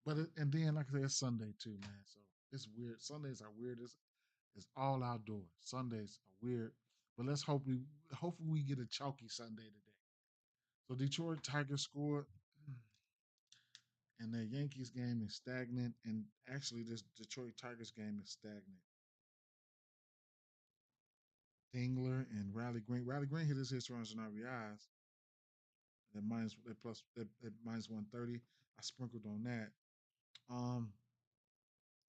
And then like I said, it's Sunday too, man. So it's weird. Sundays are weird. It's all outdoors. Sundays are weird. But let's hope we hopefully we get a chalky Sunday today. So Detroit Tigers scored, and the Yankees game is stagnant. And actually, this Detroit Tigers game is stagnant. Dingler and Riley Green. Riley Green hit his runs and RBIs. That minus that plus that minus 130. I sprinkled on that. Um,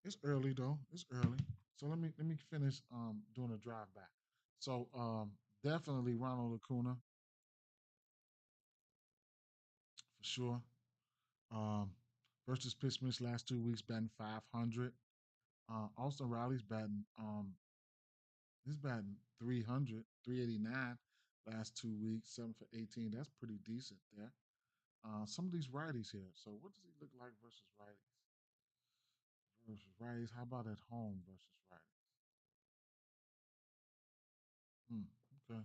it's early though. It's early. So let me finish doing a drive back. So definitely Ronald Acuna for sure. Um, versus pitch mix last 2 weeks batting 500. Austin Riley's batting he's batting 300, 389 last 2 weeks, 7 for 18. That's pretty decent there. Some of these righties here. So what does he look like versus righties? Versus righties. How about at home versus righties? Hmm. Okay.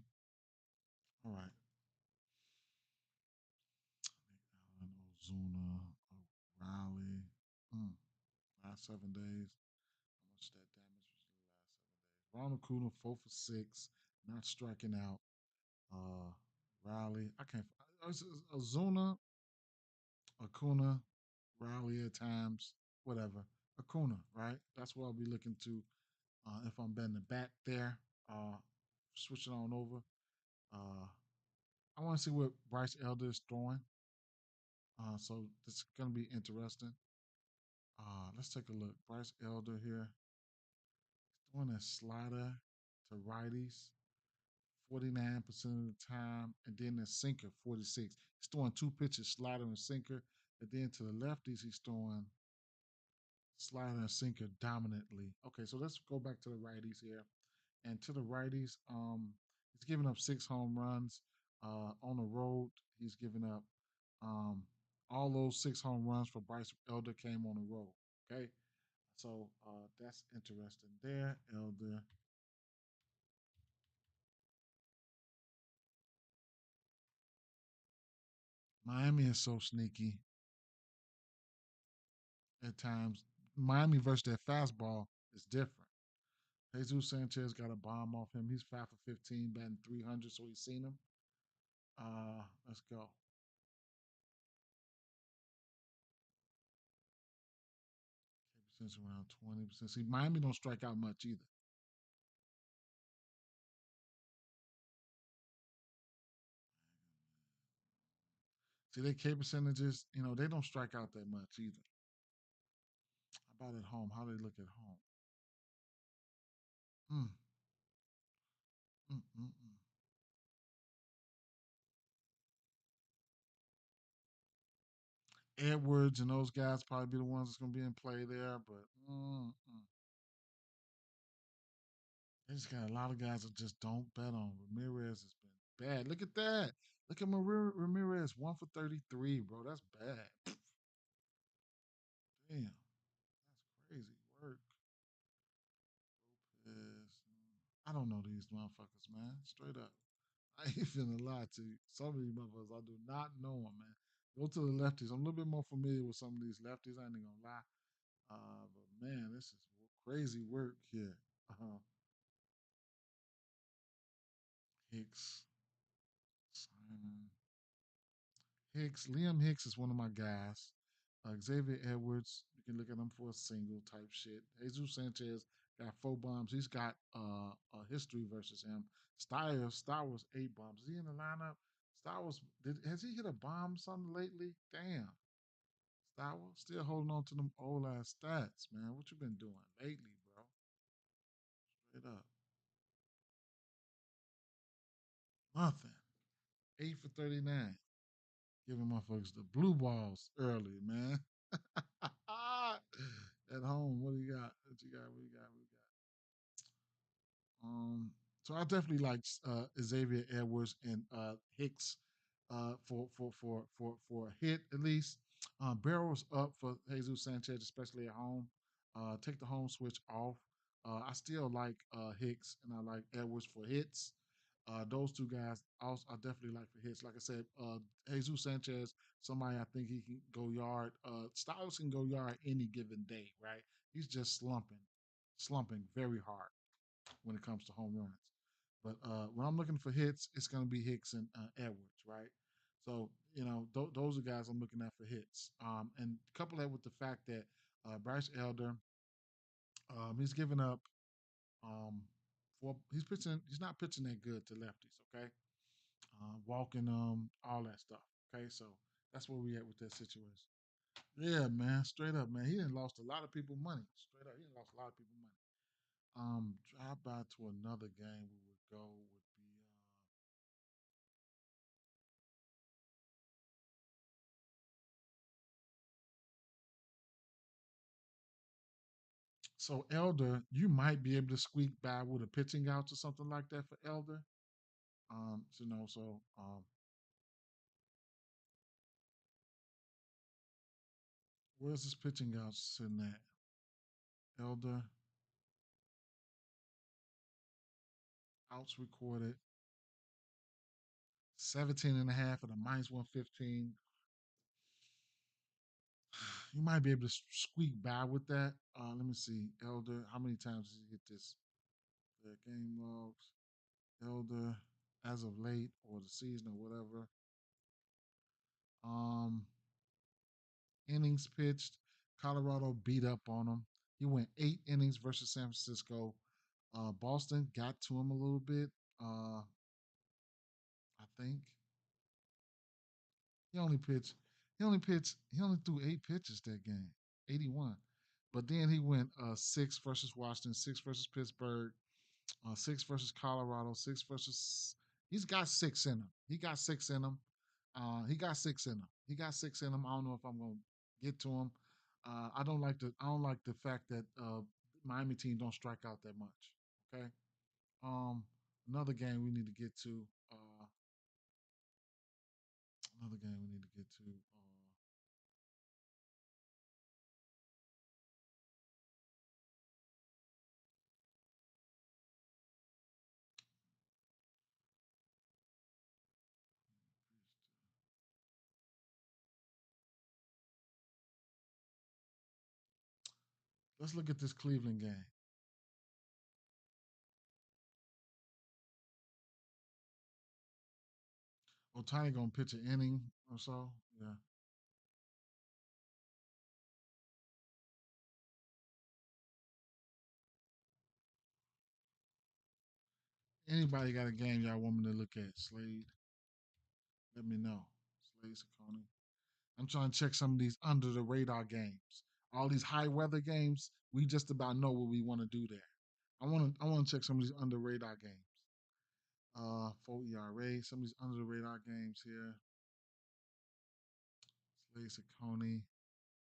All right. Allen, Ozuna, O'Reilly. Hmm. Last 7 days. How much that damage was the last 7 days? Ronald Acuna 4 for 6, not striking out. Uh, Riley. I can't. Ozuna, Acuna, Riley at times. Whatever. Acuna, right? That's what I'll be looking to if I'm betting the back there. Uh, switching on over. Uh, I want to see what Bryce Elder is throwing. So this is going to be interesting. Let's take a look. Bryce Elder here. He's throwing a slider to righties 49% of the time, and then a sinker 46. He's throwing two pitches, slider and sinker. And then to the lefties, he's throwing slider and sinker dominantly. Okay, so let's go back to the righties here. And to the righties, he's giving up 6 home runs. On the road, he's giving up um, all those 6 home runs for Bryce Elder came on the road. Okay, so that's interesting there. Elder, Miami is so sneaky at times. Miami versus their fastball is different. Jesus Sanchez got a bomb off him. He's 5 for 15, batting 300, so he's seen him. Let's go. K percent's around 20%. See, Miami don't strike out much either. See, their K percentages, they don't strike out that much either. How about at home? How do they look at home? Mm, mm. Edwards and those guys probably be the ones that's going to be in play there, but they just got a lot of guys that just don't bet on. Ramirez has been bad. Look at that. Look at Ramirez, 1 for 33, bro. That's bad. Damn, that's crazy work. Lopez. I don't know these motherfuckers, man. Straight up. I ain't finna lie to you. Some of these motherfuckers, I do not know them, man. Go to the lefties. I'm a little bit more familiar with some of these lefties. I ain't gonna lie. But man, this is crazy work here. Uh, Hicks, Simon, Hicks, Liam Hicks is one of my guys. Xavier Edwards, you can look at him for a single type shit. Jesus Sanchez got 4 bombs. He's got a history versus him. Star was 8 bombs. Is he in the lineup? Has he hit a bomb something lately? Damn. Star still holding on to them old ass stats, man. What you been doing lately, bro? Straight up. Nothing. 8 for 39. Giving motherfuckers the blue balls early, man. At home, what do you got? What you got? What you got? What you got? So I definitely like Xavier Edwards and Hicks for a hit at least. Barrels up for Jesus Sanchez, especially at home. Take the home switch off. I still like Hicks and I like Edwards for hits. Those two guys also I definitely like for hits. Like I said, Jesus Sanchez, somebody I think he can go yard. Styles can go yard any given day, right? He's just slumping very hard when it comes to home runs. But when I'm looking for hits, it's going to be Hicks and Edwards, right? So those are guys I'm looking at for hits. And couple that with the fact that Bryce Elder, he's given up he's pitching. He's not pitching that good to lefties. Okay, walking all that stuff. Okay, so that's where we at with that situation. Yeah, man, straight up, man. He didn't lost a lot of people money. Straight up, he didn't lost a lot of people money. Drive by to another game we would go would be so Elder. You might be able to squeak by with a pitching outs or something like that for Elder. Where's this pitching out sitting at? Elder outs recorded 17 and a half at a minus 115. You might be able to squeak by with that. Let me see. Elder, how many times did you get this? The game logs. Elder, as of late or the season or whatever. Um, Innings pitched. Colorado beat up on him. He went 8 innings versus San Francisco. Boston got to him a little bit. I think he only pitched. He only pitched. He only threw 8 pitches that game. 81. But then he went 6 versus Washington, 6 versus Pittsburgh, 6 versus Colorado, 6 versus. He's got 6 in him. He got 6 in him. He got 6 in him. He got 6 in him. I don't know if I'm gonna get to him. I don't like the. I don't like the fact that Miami team don't strike out that much. Okay. Um, another game we need to get to. Another game we need to get to. Let's look at this Cleveland game. Otani gonna pitch an inning or so. Yeah. Anybody got a game y'all want me to look at? Slade, let me know. Slade Saccone. I'm trying to check some of these under the radar games. All these high weather games, we just about know what we want to do there. I want to check some of these under radar games. 4 ERA, some of these under the radar games here. Slade Saccone,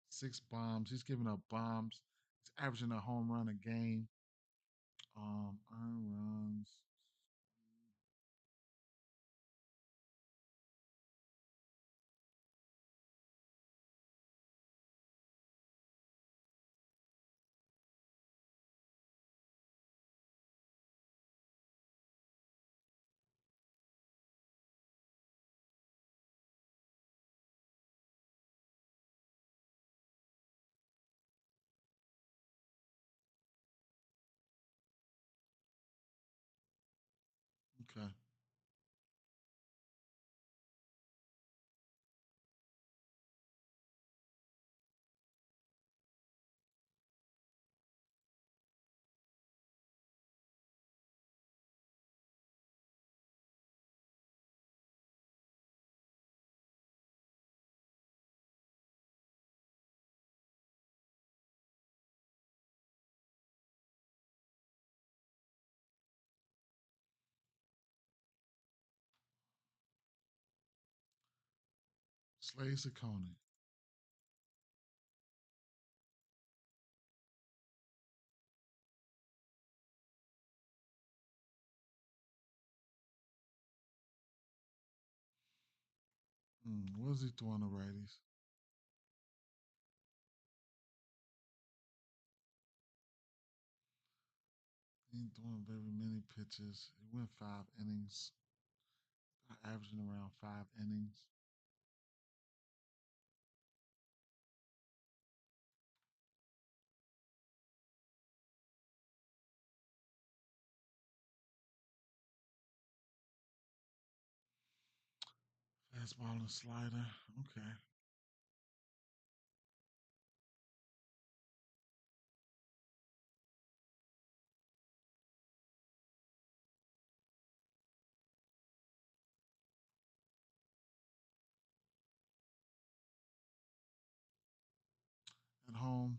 6 bombs. He's giving up bombs. He's averaging a home run a game. Earned runs. Okay. Slade Saccone. What is he throwing the righties? ain't throwing very many pitches. He went 5 innings, averaging around 5 innings. Fastball and slider. Okay. At home,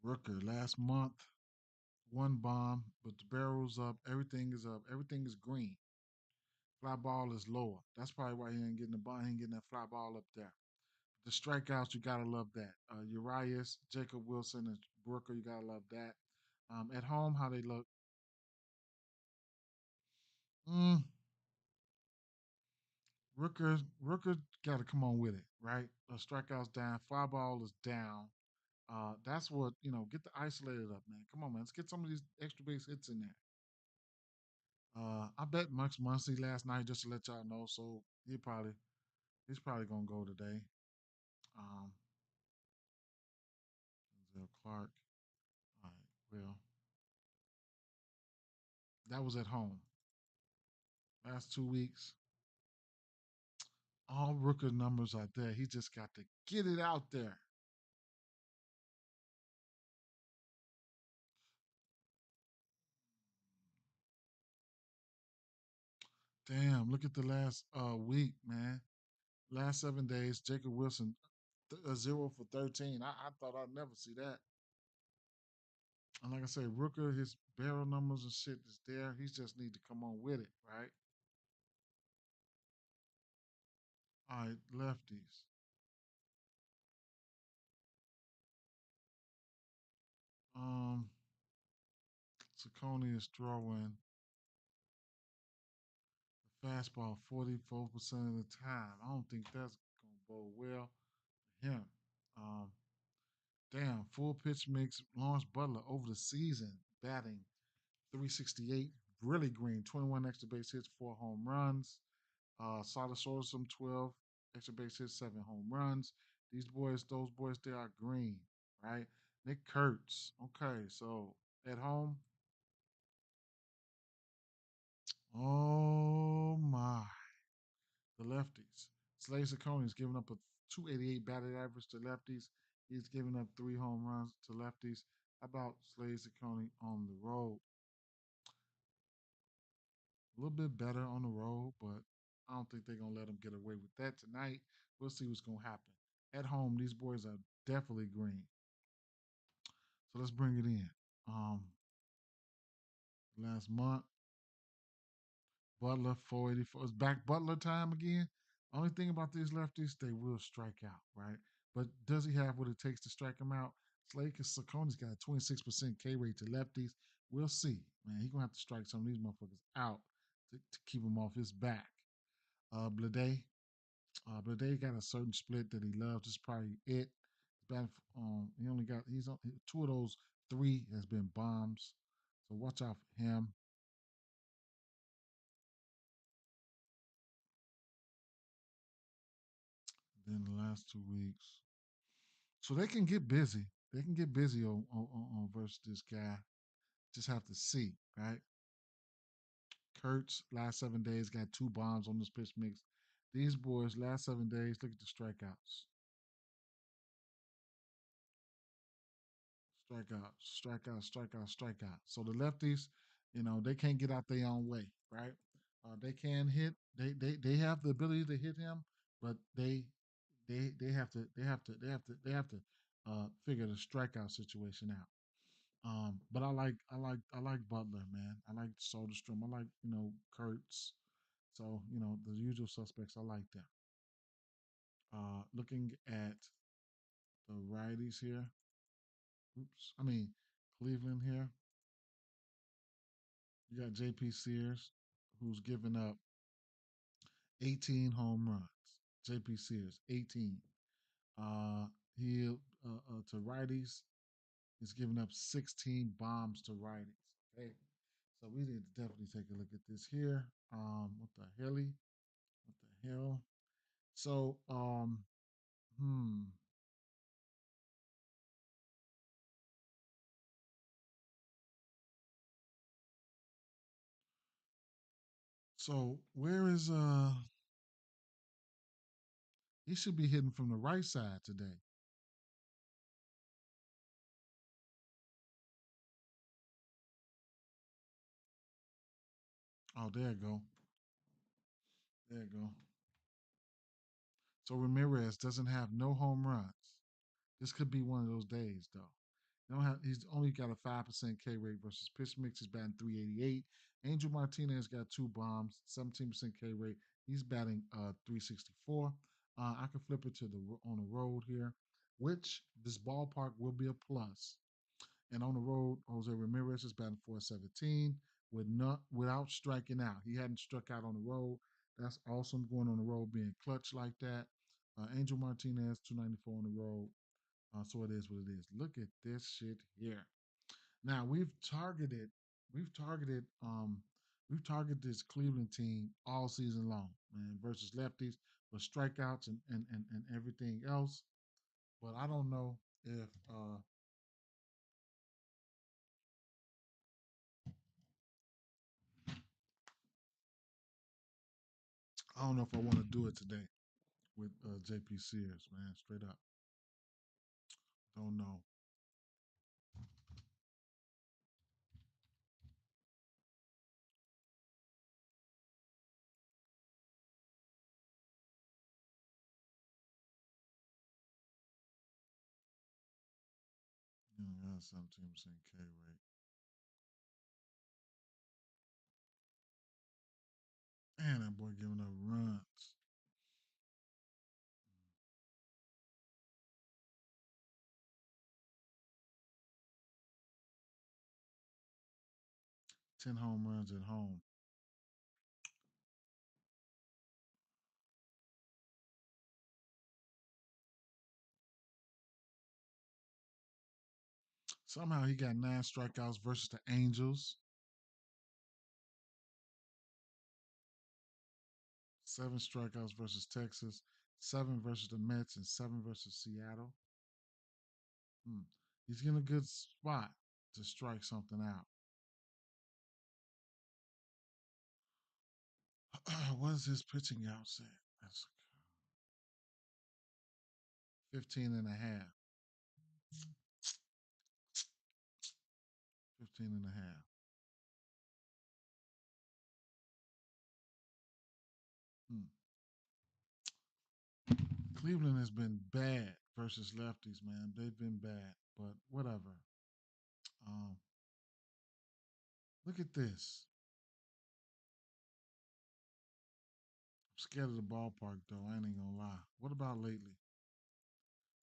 Rooker last month, one bomb, but the barrel's up. Everything is up. Everything is green. Fly ball is lower. That's probably why he ain't getting the bomb. He ain't getting that fly ball up there. The strikeouts, you gotta love that. Urias, Jacob Wilson, and Brooker, you gotta love that. At home, how they look. Mm, Rooker got to come on with it, right? Strikeouts down, fly ball is down. That's what get the isolated up, man. Come on, man. Let's get some of these extra base hits in there. I bet Max Muncy last night just to let y'all know, so he's probably gonna go today. Um, Denzel Clark. All right, well, that was at home. Last 2 weeks, all Rooker numbers are there. He just got to get it out there. Damn, look at the last week, man. Last 7 days, Jacob Wilson, 0 for 13. I thought I'd never see that. And like I said, Rooker, his barrel numbers and shit is there. He just need to come on with it, right? All right, lefties. Um, Saccone is throwing the fastball 44% of the time. I don't think that's gonna bode well for him. Um, Damn, full pitch mix. Lawrence Butler over the season batting 368, really green. 21 extra base hits, 4 home runs. Solid Sorsum 12 extra base hits, 7 home runs. Those boys, they are green, right? Nick Kurtz. Okay, so at home, oh my, the lefties. Slade Saccone is giving up a 288 batted average to lefties. He's giving up 3 home runs to lefties. How about Slade Saccone on the road? A little bit better on the road, but I don't think they're gonna let them get away with that tonight. We'll see what's gonna happen. At home, these boys are definitely green. So let's bring it in. Um, Last month, Butler 484. It's back Butler time again. Only thing about these lefties, they will strike out, right? But does he have what it takes to strike them out? Slade Sacconi's got a 26% K rate to lefties. We'll see, man. He's gonna have to strike some of these motherfuckers out to keep him off his back. Blade, but they got a certain split that he loves. It's probably it. He only got he's on two of those three has been bombs. So watch out for him. Then the last 2 weeks, so they can get busy. They can get busy on versus this guy. Just have to see, right? Kurtz last 7 days got 2 bombs on this pitch mix. These boys last 7 days. Look at the strikeouts. Strikeout, strikeout, strikeout, strikeout. So the lefties, they can't get out their own way, right? They can hit. They have the ability to hit him, but they have to figure the strikeout situation out. But I like Butler, man. I like Soderstrom. I like Kurtz. So the usual suspects. I like them. Looking at the righties here. Oops. I mean Cleveland here. You got J.P. Sears, who's given up 18 home runs. JP Sears, 18. Uh, he to righties, he's giving up 16 bombs to righties. Okay, so we need to definitely take a look at this here. What the helly? What the hell? So, hmm. So where is he should be hitting from the right side today. Oh, there you go. There you go. So Ramirez doesn't have no home runs. This could be one of those days, though. He's only got a 5% K rate versus pitch mix. He's batting 388. Angel Martinez got two bombs, 17% K rate. He's batting 364. I can flip it to the on the road here, which this ballpark will be a plus. And on the road, Jose Ramirez is batting 417 without striking out. He hadn't struck out on the road. That's awesome going on the road, being clutch like that. Angel Martinez, 294 on the road. So it is what it is. Look at this shit here. Now we've targeted, we've targeted this Cleveland team all season long, man, versus lefties with strikeouts and everything else. But I don't know if I don't know if I want to do it today with JP Sears, man. Straight up, don't know. You know, got 17% K rate, and that boy giving up runs. 10 home runs at home. Somehow he got 9 strikeouts versus the Angels, 7 strikeouts versus Texas, 7 versus the Mets, and 7 versus Seattle. Hmm. He's in a good spot to strike something out. What is his pitching outset? That's 15 and a half. 15 and a half. Hmm. Cleveland has been bad versus lefties, man. They've been bad, but whatever. Um, Look at this. I'm scared of the ballpark, though. I ain't even gonna lie. What about lately?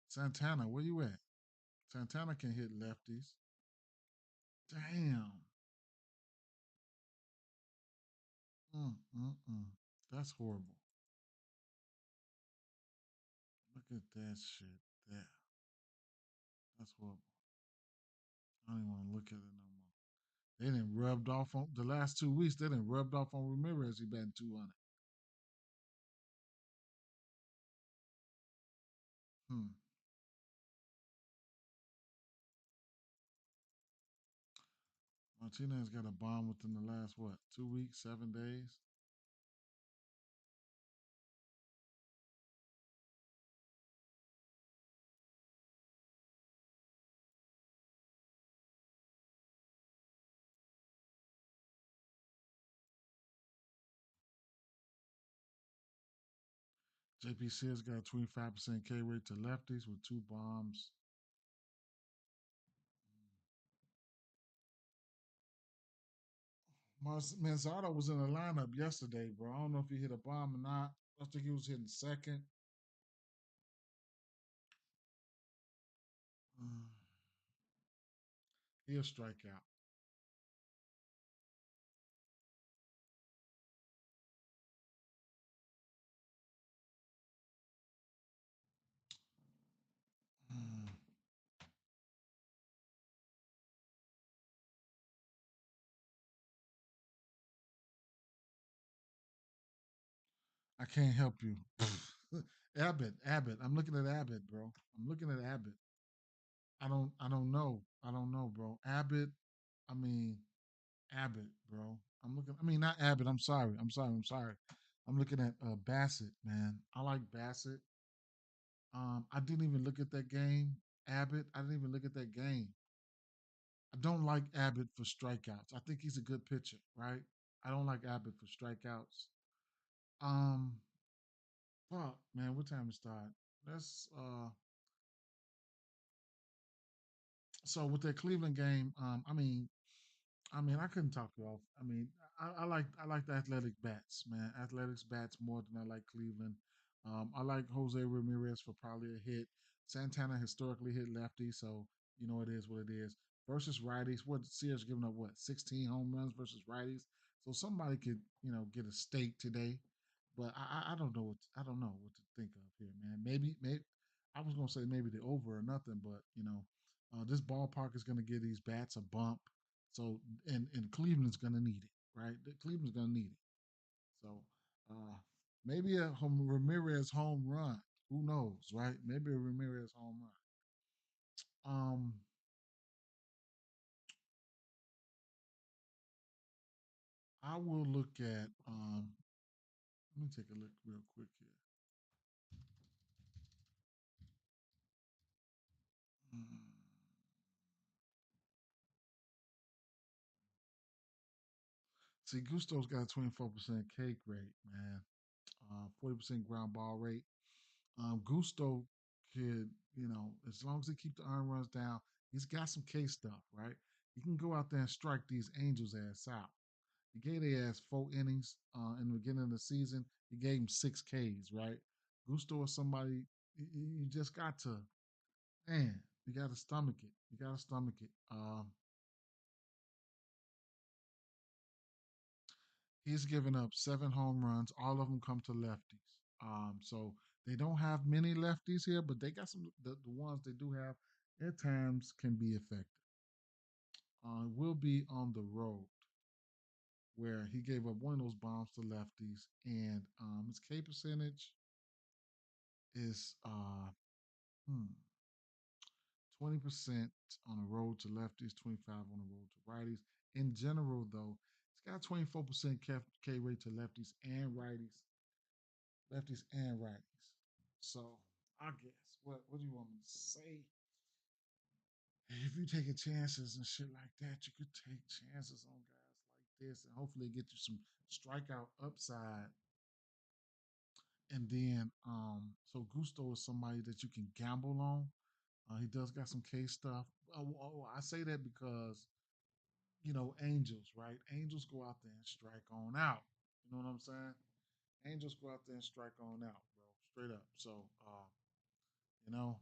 Santana, where you at? Santana can hit lefties. Damn. Mm. That's horrible. Look at that shit there. That's horrible. I don't even want to look at it no more. They didn't rubbed off on the last 2 weeks. They didn't rubbed off on Ramirez. He batting 200. Hmm. Martinez got a bomb within the last what? 2 weeks, 7 days. JP Sears got a 25% K rate to lefties with 2 bombs. Manzardo was in the lineup yesterday, bro. I don't know if he hit a bomb or not. I think he was hitting second. Uh, He'll strike out. I can't help you. Abbott. I'm looking at Abbott, bro. I'm looking at Abbott. I don't know. I don't know, bro. Abbott. I mean, Abbott, bro. I'm looking. I mean, not Abbott. I'm sorry. I'm sorry. I'm sorry. I'm looking at Bassett, man. I like Bassett. I didn't even look at that game. Abbott. I didn't even look at that game. I don't like Abbott for strikeouts. I think he's a good pitcher, right? I don't like Abbott for strikeouts. Um, fuck, man. What time to start? Let's So with that Cleveland game, I mean, I couldn't talk you off. I like the athletic bats, man. Athletics bats more than I like Cleveland. I like Jose Ramirez for probably a hit. Santana historically hit lefty, so you know it is what it is. Versus righties, what Sears giving up 16 home runs versus righties. So somebody could get a stake today, but I don't know I don't know what to think of here, man. Maybe I was gonna say maybe the over or nothing, but this ballpark is gonna give these bats a bump. So and Cleveland's gonna need it, right? Cleveland's gonna need it. So uh, maybe a Ramirez home run. Who knows, right? Maybe a Ramirez home run. I will look at. Let me take a look real quick here. Mm. See, Gusto's got a 24% K rate, man. 40% ground ball rate. Gusto could, as long as he keep the earn runs down, he's got some K stuff, right? He can go out there and strike these Angels ass out. He gave their ass 4 innings in the beginning of the season. He gave him 6 Ks, right? Gusto is somebody you just got to, man, you got to stomach it. You got to stomach it. He's given up 7 home runs. All of them come to lefties. So they don't have many lefties here, but they got some. The ones they do have at times can be effective. Will be on the road where he gave up one of those bombs to lefties, and his K percentage is 20% on the road to lefties, 25 on the road to righties. In general, though, he's got 24% K rate to lefties and righties. So I guess what do you want me to say? If you taking chances and shit like that, you could take chances on guys like this and hopefully get you some strikeout upside. And then so Gusto is somebody that you can gamble on. He does got some K stuff. I say that because Angels, right? Angels go out there and strike on out. You know what I'm saying? Angels go out there and strike on out, bro. Straight up. So you know,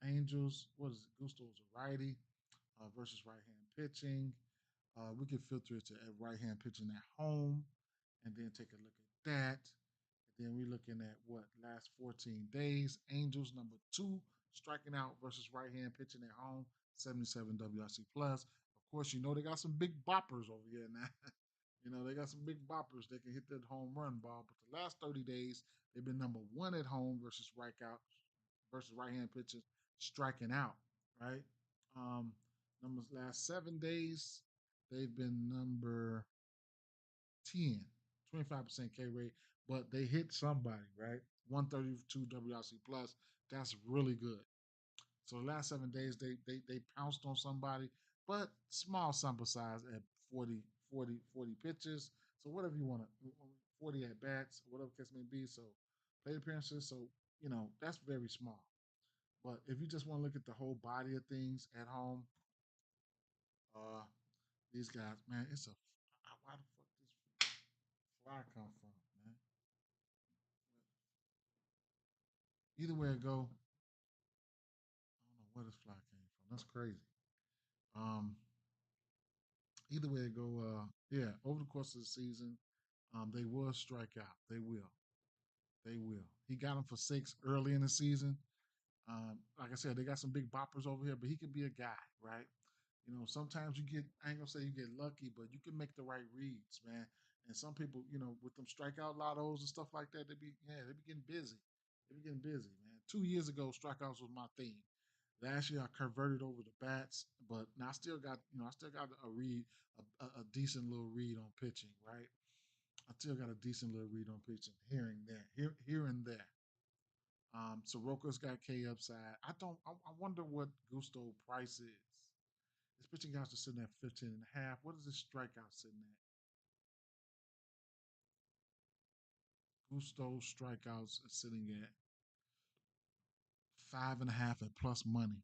Angels, what is it? Gusto's a righty versus right hand pitching. We can filter it to right hand pitching at home and then take a look at that. And then we're looking at what last 14 days. Angels number two, striking out versus right hand pitching at home, 77 WRC plus. Of course, they got some big boppers over here now. They got some big boppers. They can hit that home run ball. But the last 30 days, they've been number one at home versus right hand pitchers striking out. Right. Um, Numbers last 7 days, they've been number 10, 25% K rate, but they hit somebody, right? 132 WRC plus. That's really good. So the last 7 days, they pounced on somebody, but small sample size at 40 pitches. So whatever you want to, 40 at bats, whatever case may be. So plate appearances. So, that's very small. But if you just want to look at the whole body of things at home, uh, these guys, man, why the fuck this fly come from, man? Either way it go, I don't know where this fly came from. That's crazy. Um, Either way it go, yeah, over the course of the season, they will strike out. They will. They will. He got him for 6 early in the season. Like I said, they got some big boppers over here, but he could be a guy, right? Sometimes you get, I ain't gonna say you get lucky, but you can make the right reads, man. And some people, with them strikeout lottos and stuff like that, they be getting busy. They be getting busy, man. 2 years ago, strikeouts was my thing. Last year, I converted over to bats, but now I still got a read, a decent little read on pitching, right? I still got a decent little read on pitching here and there. Soroka's got K upside. I wonder what Gusto price is. His pitching outs are sitting at 15 and a half. What is his strikeout sitting at? Gusto's strikeouts are sitting at 5.5 at plus money.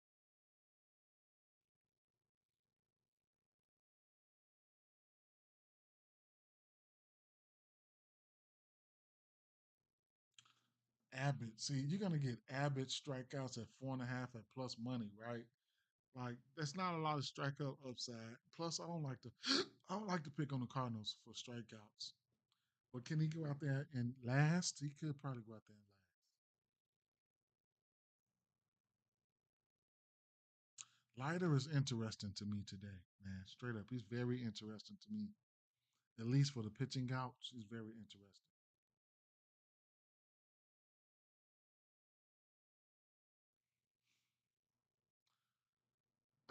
Abbott. See, you're gonna get Abbott strikeouts at 4.5 at plus money, right? Like that's not a lot of strikeout upside. Plus, I don't like to I don't like to pick on the Cardinals for strikeouts. But can he go out there and last? He could probably go out there and last. Leiter is interesting to me today, man. Straight up, he's very interesting to me. At least for the pitching outs, he's very interesting.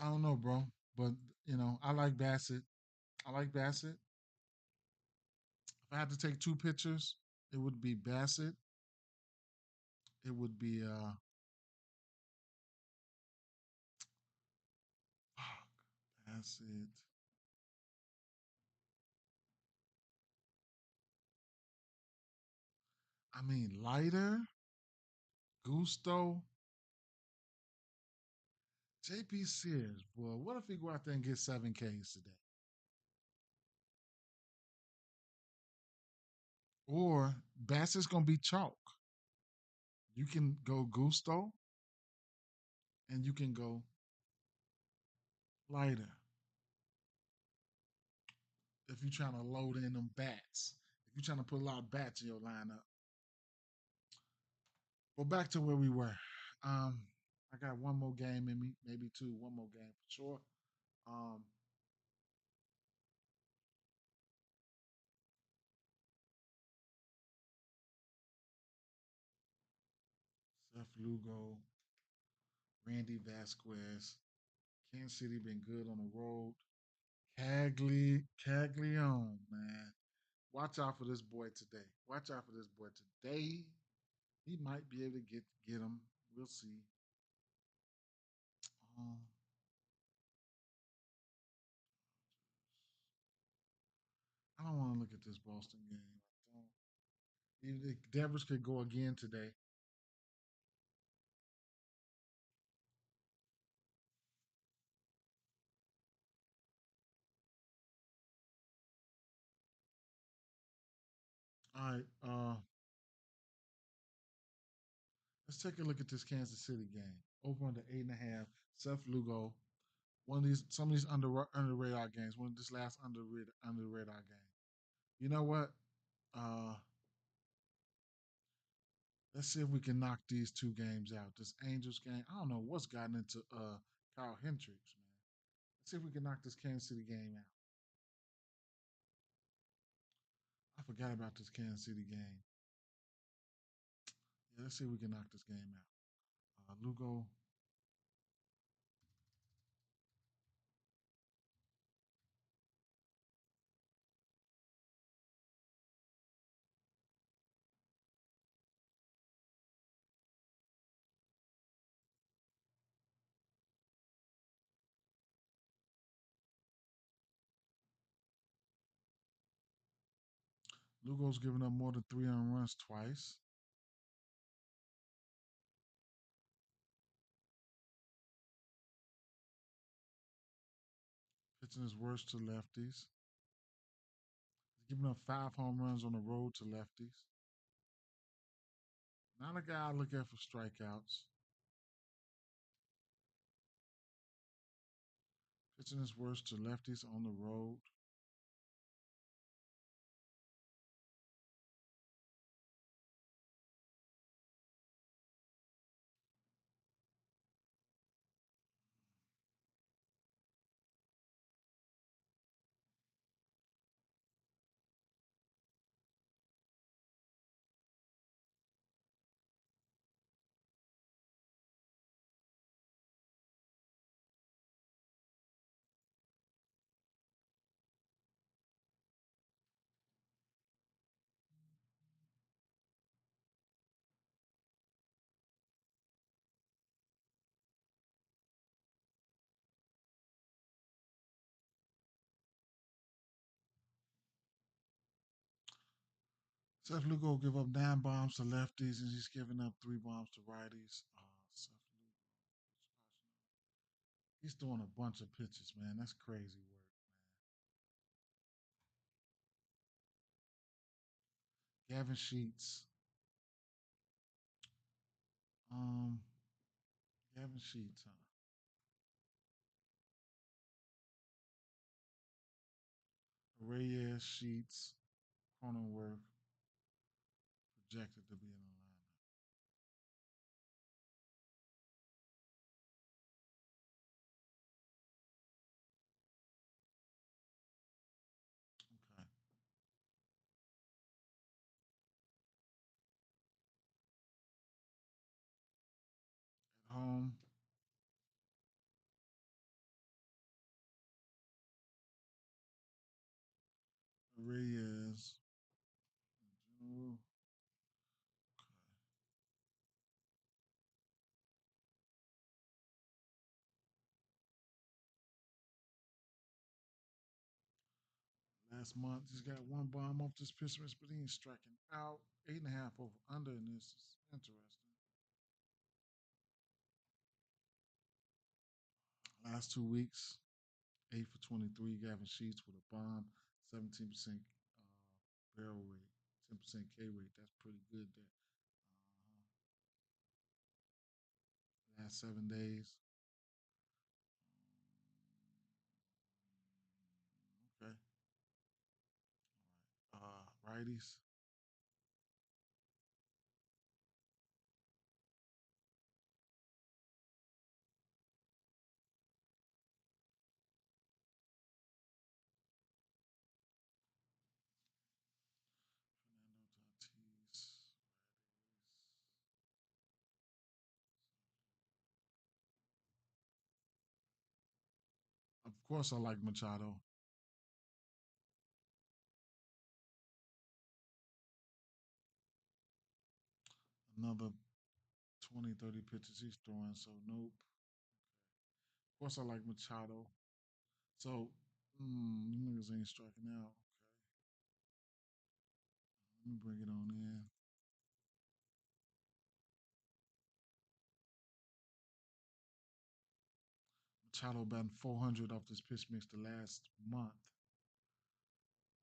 I don't know, bro, but I like Bassett. I like Bassett. If I had to take two pitchers, it would be Bassett. It would be fuck, Bassett. I mean, Leiter, Gusto, JP Sears. Boy, what if he go out there and get 7 Ks today? Or Bassett's gonna be chalk. You can go Gusto and you can go Leiter if you're trying to load in them bats. If you're trying to put a lot of bats in your lineup. Well, back to where we were. Um, I got one more game in me, maybe two, one more game for sure. Um, Seth Lugo, Randy Vasquez. Kansas City been good on the road. Caglione, man. Watch out for this boy today. Watch out for this boy today. He might be able to get him. We'll see. Um, I don't want to look at this Boston game. I don't. Even the Devers could go again today. All right. Let's take a look at this Kansas City game. Over under 8.5. Seth Lugo. Some of these under radar games. One of this last under radar game. You know what? Uh, let's see if we can knock these two games out. This Angels game. I don't know what's gotten into Kyle Hendricks, man. Let's see if we can knock this Kansas City game out. I forgot about this Kansas City game. Yeah, let's see if we can knock this game out. Lugo. Lugo's given up more than 3 runs twice. Pitching his worst to lefties. He's given up 5 home runs on the road to lefties. Not a guy I look at for strikeouts. Pitching his worst to lefties on the road. Seth Lugo give up 9 bombs to lefties, and he's giving up 3 bombs to righties. Seth Lugo, he's throwing a bunch of pitches, man. That's crazy work, man. Gavin Sheets, um, Gavin Sheets, huh? Reyes, Sheets, Cronenworth projected to be in the lineup. Okay. At home, Reyes. General. Last month, he's got 1 bomb off this pitch miss, but he ain't striking out. 8.5 over under in this is interesting. Last 2 weeks, 8 for 23. Gavin Sheets with a bomb, 17% barrel rate, 10% K rate. That's pretty good there. Last 7 days. Okay. Righties. Fernando Tatis. Of course, I like Machado. Another 20, 30 pitches he's throwing, so nope. Of course, I like Machado. So, you niggas ain't striking out. Let me bring it on in. Machado batting 400 off this pitch mix the last month.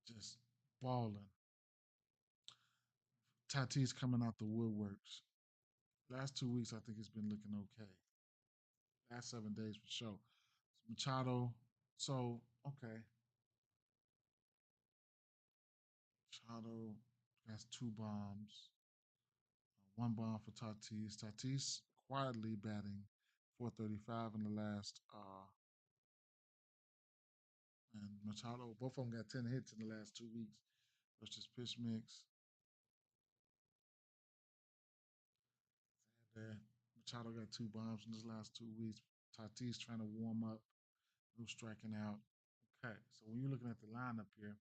Just balling. Tatis coming out the woodworks. Last 2 weeks, I think it's been looking okay. Last 7 days for sure. Machado. So, okay. Machado has 2 bombs. 1 bomb for Tatis. Tatis quietly batting 435 in the last and Machado, both of them got 10 hits in the last 2 weeks versus pitch mix. There. Machado got 2 bombs in his last 2 weeks. Tatis trying to warm up, no striking out. Okay, so when you're looking at the lineup here,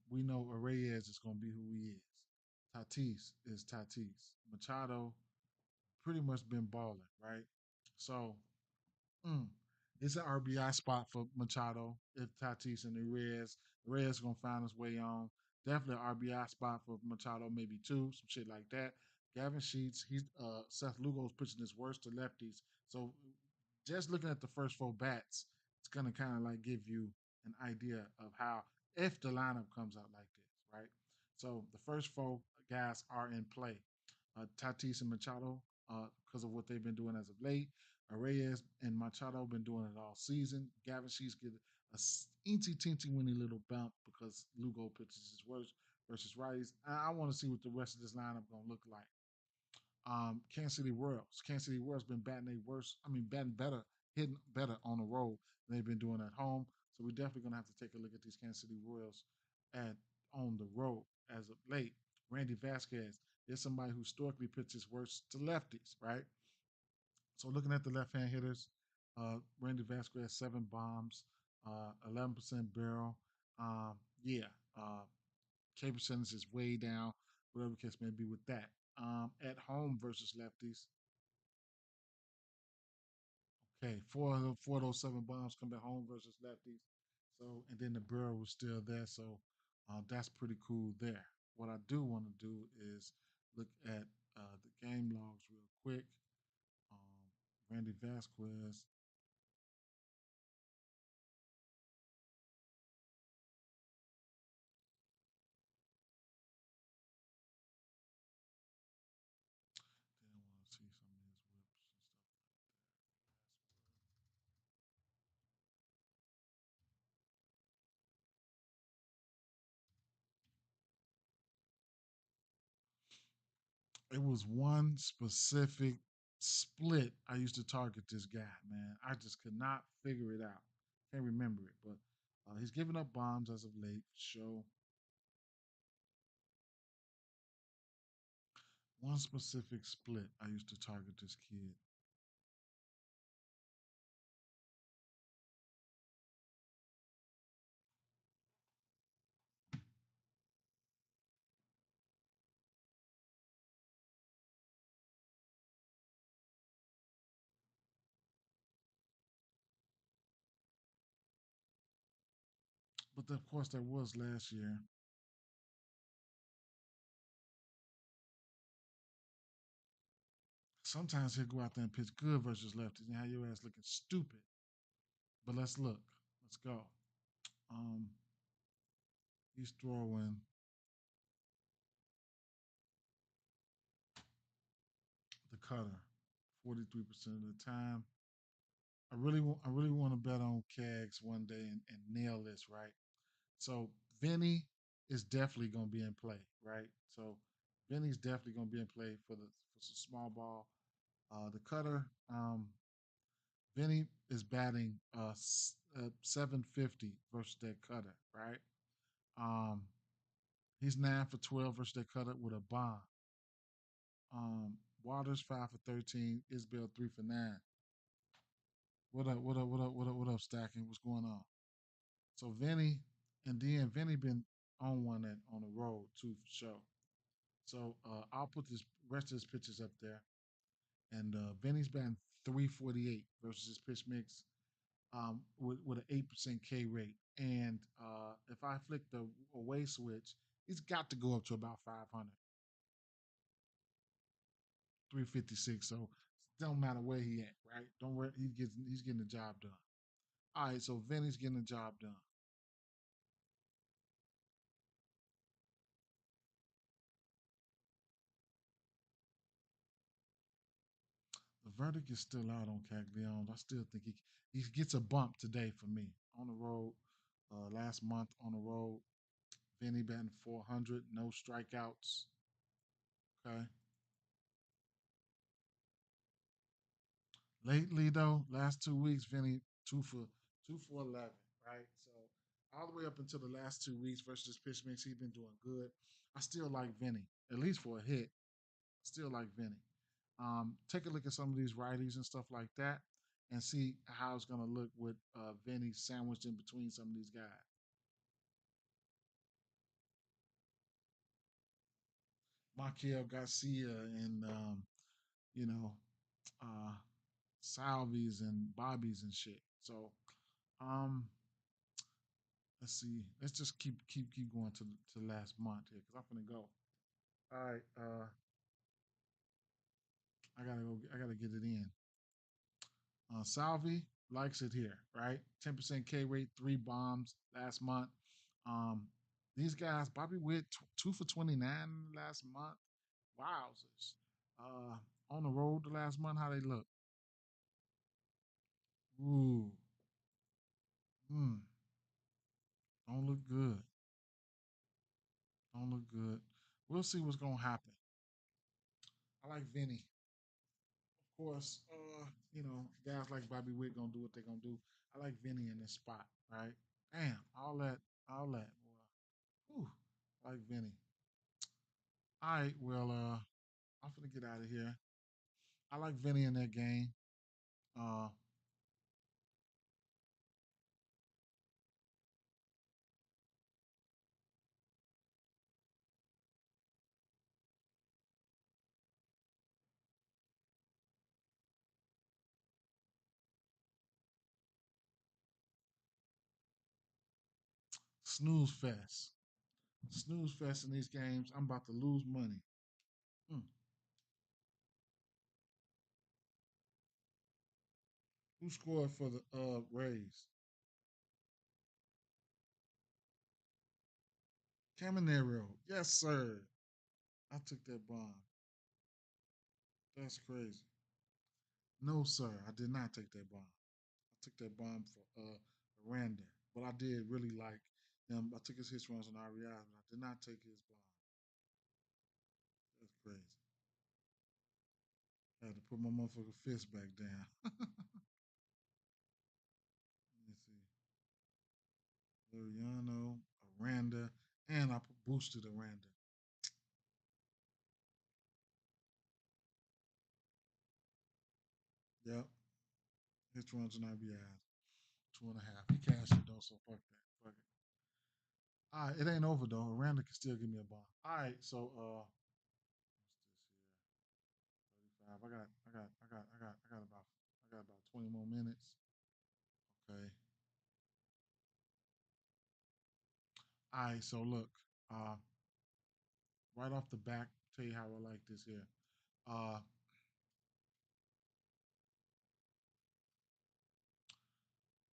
we know Reyes is going to be who he is. Tatis is Tatis. Machado pretty much been balling, right? So Mm. It's an RBI spot for Machado if Tatis and the Reyes. The Reyes gonna find his way on. Definitely an RBI spot for Machado, maybe two, some shit like that. Gavin Sheets, he's Seth Lugo's pitching his worst to lefties. So just looking at the first 4 bats, it's gonna kind of like give you an idea of how if the lineup comes out like this, right? So the first 4 guys are in play. Tatis and Machado, because of what they've been doing as of late. Reyes and Machado been doing it all season. Gavin Sheets get a eensy teensy weeny little bump because Lugo pitches his worst versus righties. I want to see what the rest of this lineup gonna look like. Kansas City Royals. Kansas City Royals been batting their worst. I mean, batting better, hitting better on the road than they've been doing at home. So we're definitely gonna have to take a look at these Kansas City Royals at on the road as of late. Randy Vasquez is somebody who historically pitches worse to lefties, right? So looking at the left-hand hitters, Randy Vasquez 7 bombs, 11% barrel. Yeah, uh, K percentage is way down. Whatever the case may be with that. At home versus lefties, okay, four of those 7 bombs come at home versus lefties. So and then the barrel was still there, so that's pretty cool there. what I do want to do is look at the game logs real quick. Randy Vasquez. Didn't want to see some of his whips and stuff like that. It was one specific split I used to target this guy, man. I just could not figure it out. Can't remember it, but he's giving up bombs as of late. Show one specific split I used to target this kid. But of course, there was last year. Sometimes he'll go out there and pitch good versus lefties and have your ass looking stupid. But let's look. Let's go. Um, he's throwing the cutter 43% of the time. I really want to bet on Cags one day and nail this, right? So Vinny is definitely going to be in play, right? So Vinny's definitely going to be in play for some small ball. The cutter, Vinny is batting 750 versus that cutter, right? Um, he's 9 for 12 versus that cutter with a bomb. Waters 5 for 13. Isbell 3 for 9. What up? What up? What up? What up? What up? Stacking. What's going on? So Vinny and then Vinny been on one at on the road too for sure. So I'll put this rest of his pitches up there. And Vinny's batting 348 versus his pitch mix with an 8% K rate. And if I flick the away switch, he's got to go up to about 500, 356. So it don't matter where he at, right? Don't worry, he's getting the job done. All right, so Vinny's getting the job done. The verdict is still out on Caglione. I still think he gets a bump today for me on the road. Last month on the road, Vinny batting 400, no strikeouts. Okay. Lately though, last 2 weeks, Vinny 2 for 11, right? So all the way up until the last 2 weeks versus pitch mix, he's been doing good. I still like Vinny, at least for a hit. Still like Vinny. Take a look at some of these righties and stuff like that, and see how it's gonna look with Vinny sandwiched in between some of these guys. Markel Garcia and you know uh, Salvies and Bobbies and shit. So um, let's see. Let's just keep going to last month here because I'm gonna go. All right. I gotta go. I gotta get it in. Salvi likes it here, right? 10% K rate, 3 bombs last month. Um, these guys, Bobby Witt, 2 for 29 last month. Wowzers. On the road the last month, how they look? Ooh, mm, don't look good. Don't look good. We'll see what's gonna happen. I like Vinny. Of course, guys like Bobby Witt gonna do what they gonna do. I like Vinny in this spot, right? Damn, all that. Boy. Whew, I like Vinny. All right, well, I'm gonna get out of here. I like Vinny in that game. Uh, snooze fest. Snooze fest in these games. I'm about to lose money. Mm. Who scored for the Rays? Caminero. Yes, sir. I took that bomb. That's crazy. No, sir. I did not take that bomb. I took that bomb for Aranda. But I did really like him. I took his hit runs on RBI, but I did not take his bomb. That's crazy. I had to put my motherfucking fist back down. Let me see. Luriano, Aranda, and I boosted Aranda. Yep. His runs and RBIs. 2.5. He cashed it though, so fuck that. Fuck it. All right, it ain't over though. Aranda can still give me a bomb. All right, so what's this here? 35. I got about 20 more minutes. Okay. All right, so look, uh, right off the back, tell you how I like this here. Uh,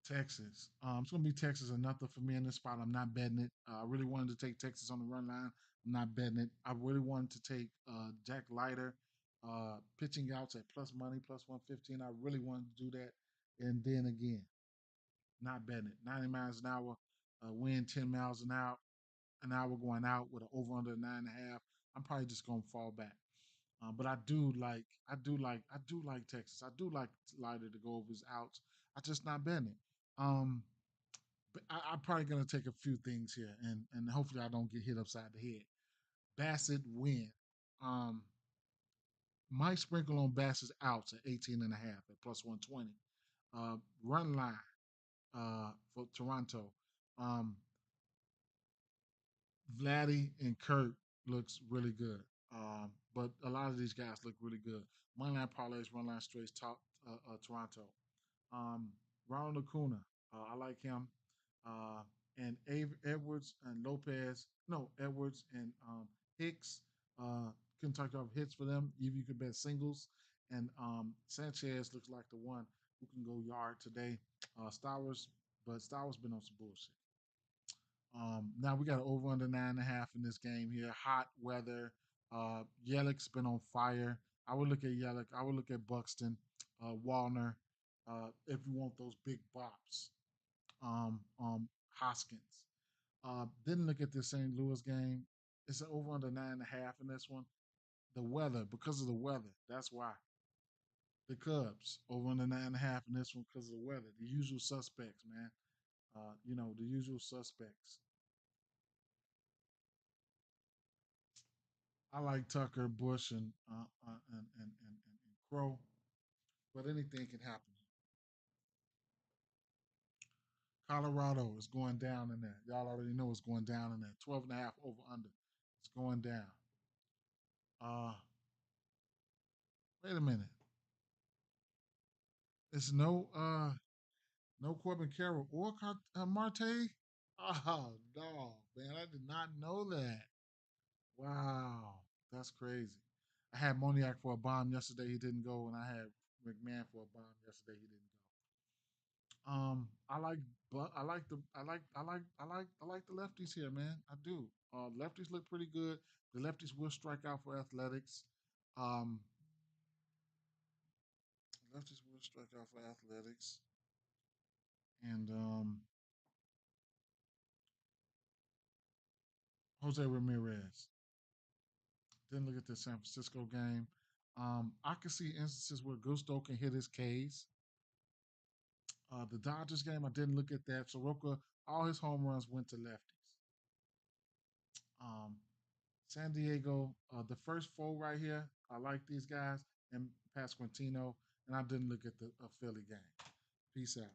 Texas. It's gonna be Texas or nothing for me in this spot. I'm not betting it. I really wanted to take Texas on the run line. I'm not betting it. I really wanted to take Jack Leiter pitching outs at plus money, plus 115. I really wanted to do that. And then again, not betting it. 90 miles an hour, wind 10 miles an hour going out with an over under 9.5. I'm probably just gonna fall back. But I do like Texas. I do like Leiter to go over his outs. I just not betting it. Um, but I'm probably gonna take a few things here, and hopefully I don't get hit upside the head. Bassett win. Um, Mike Sprinkle on Bassett's outs at 18 and a half at plus 120. Run line for Toronto. Um, Vladdy and Kurt looks really good. But a lot of these guys look really good. Moneyline parlays, run line straights, top Toronto. Um, Ronald Acuna, I like him. Uh, and Edwards and Lopez, no, Edwards and Hicks. Kentucky off hits for them. If you could bet singles. And Sanchez looks like the one who can go yard today. Stowers, but Stowers been on some bullshit. Now we got an over under 9.5 in this game here. Hot weather. Yelik's been on fire. I would look at Yelich. I would look at Buxton, Wallner, if you want those big bops. Hoskins. Didn't look at this St. Louis game. It's an over under 9.5 in this one. The weather, because of the weather. That's why. The Cubs over under 9.5 in this one because of the weather. The usual suspects, man. The usual suspects. I like Tucker, Bush, and Crow, but anything can happen. Colorado is going down in there. Y'all already know it's going down in there. 12 and a half over under. It's going down. Uh, Wait a minute. It's no Corbin Carroll or Marte. Oh no, man! I did not know that. Wow, that's crazy. I had Moniak for a bomb yesterday. He didn't go, and I had McMahon for a bomb yesterday. He didn't go. I like, but I like the lefties here, man. I do. Lefties look pretty good. The lefties will strike out for athletics. Um, Lefties will strike out for athletics, and Jose Ramirez. Didn't look at the San Francisco game. I can see instances where Gusto can hit his K's. The Dodgers game, I didn't look at that. Soroka, all his home runs went to lefties. Um, San Diego, the first four right here, I like these guys, and Pasquantino, and I didn't look at the Philly game. Peace out.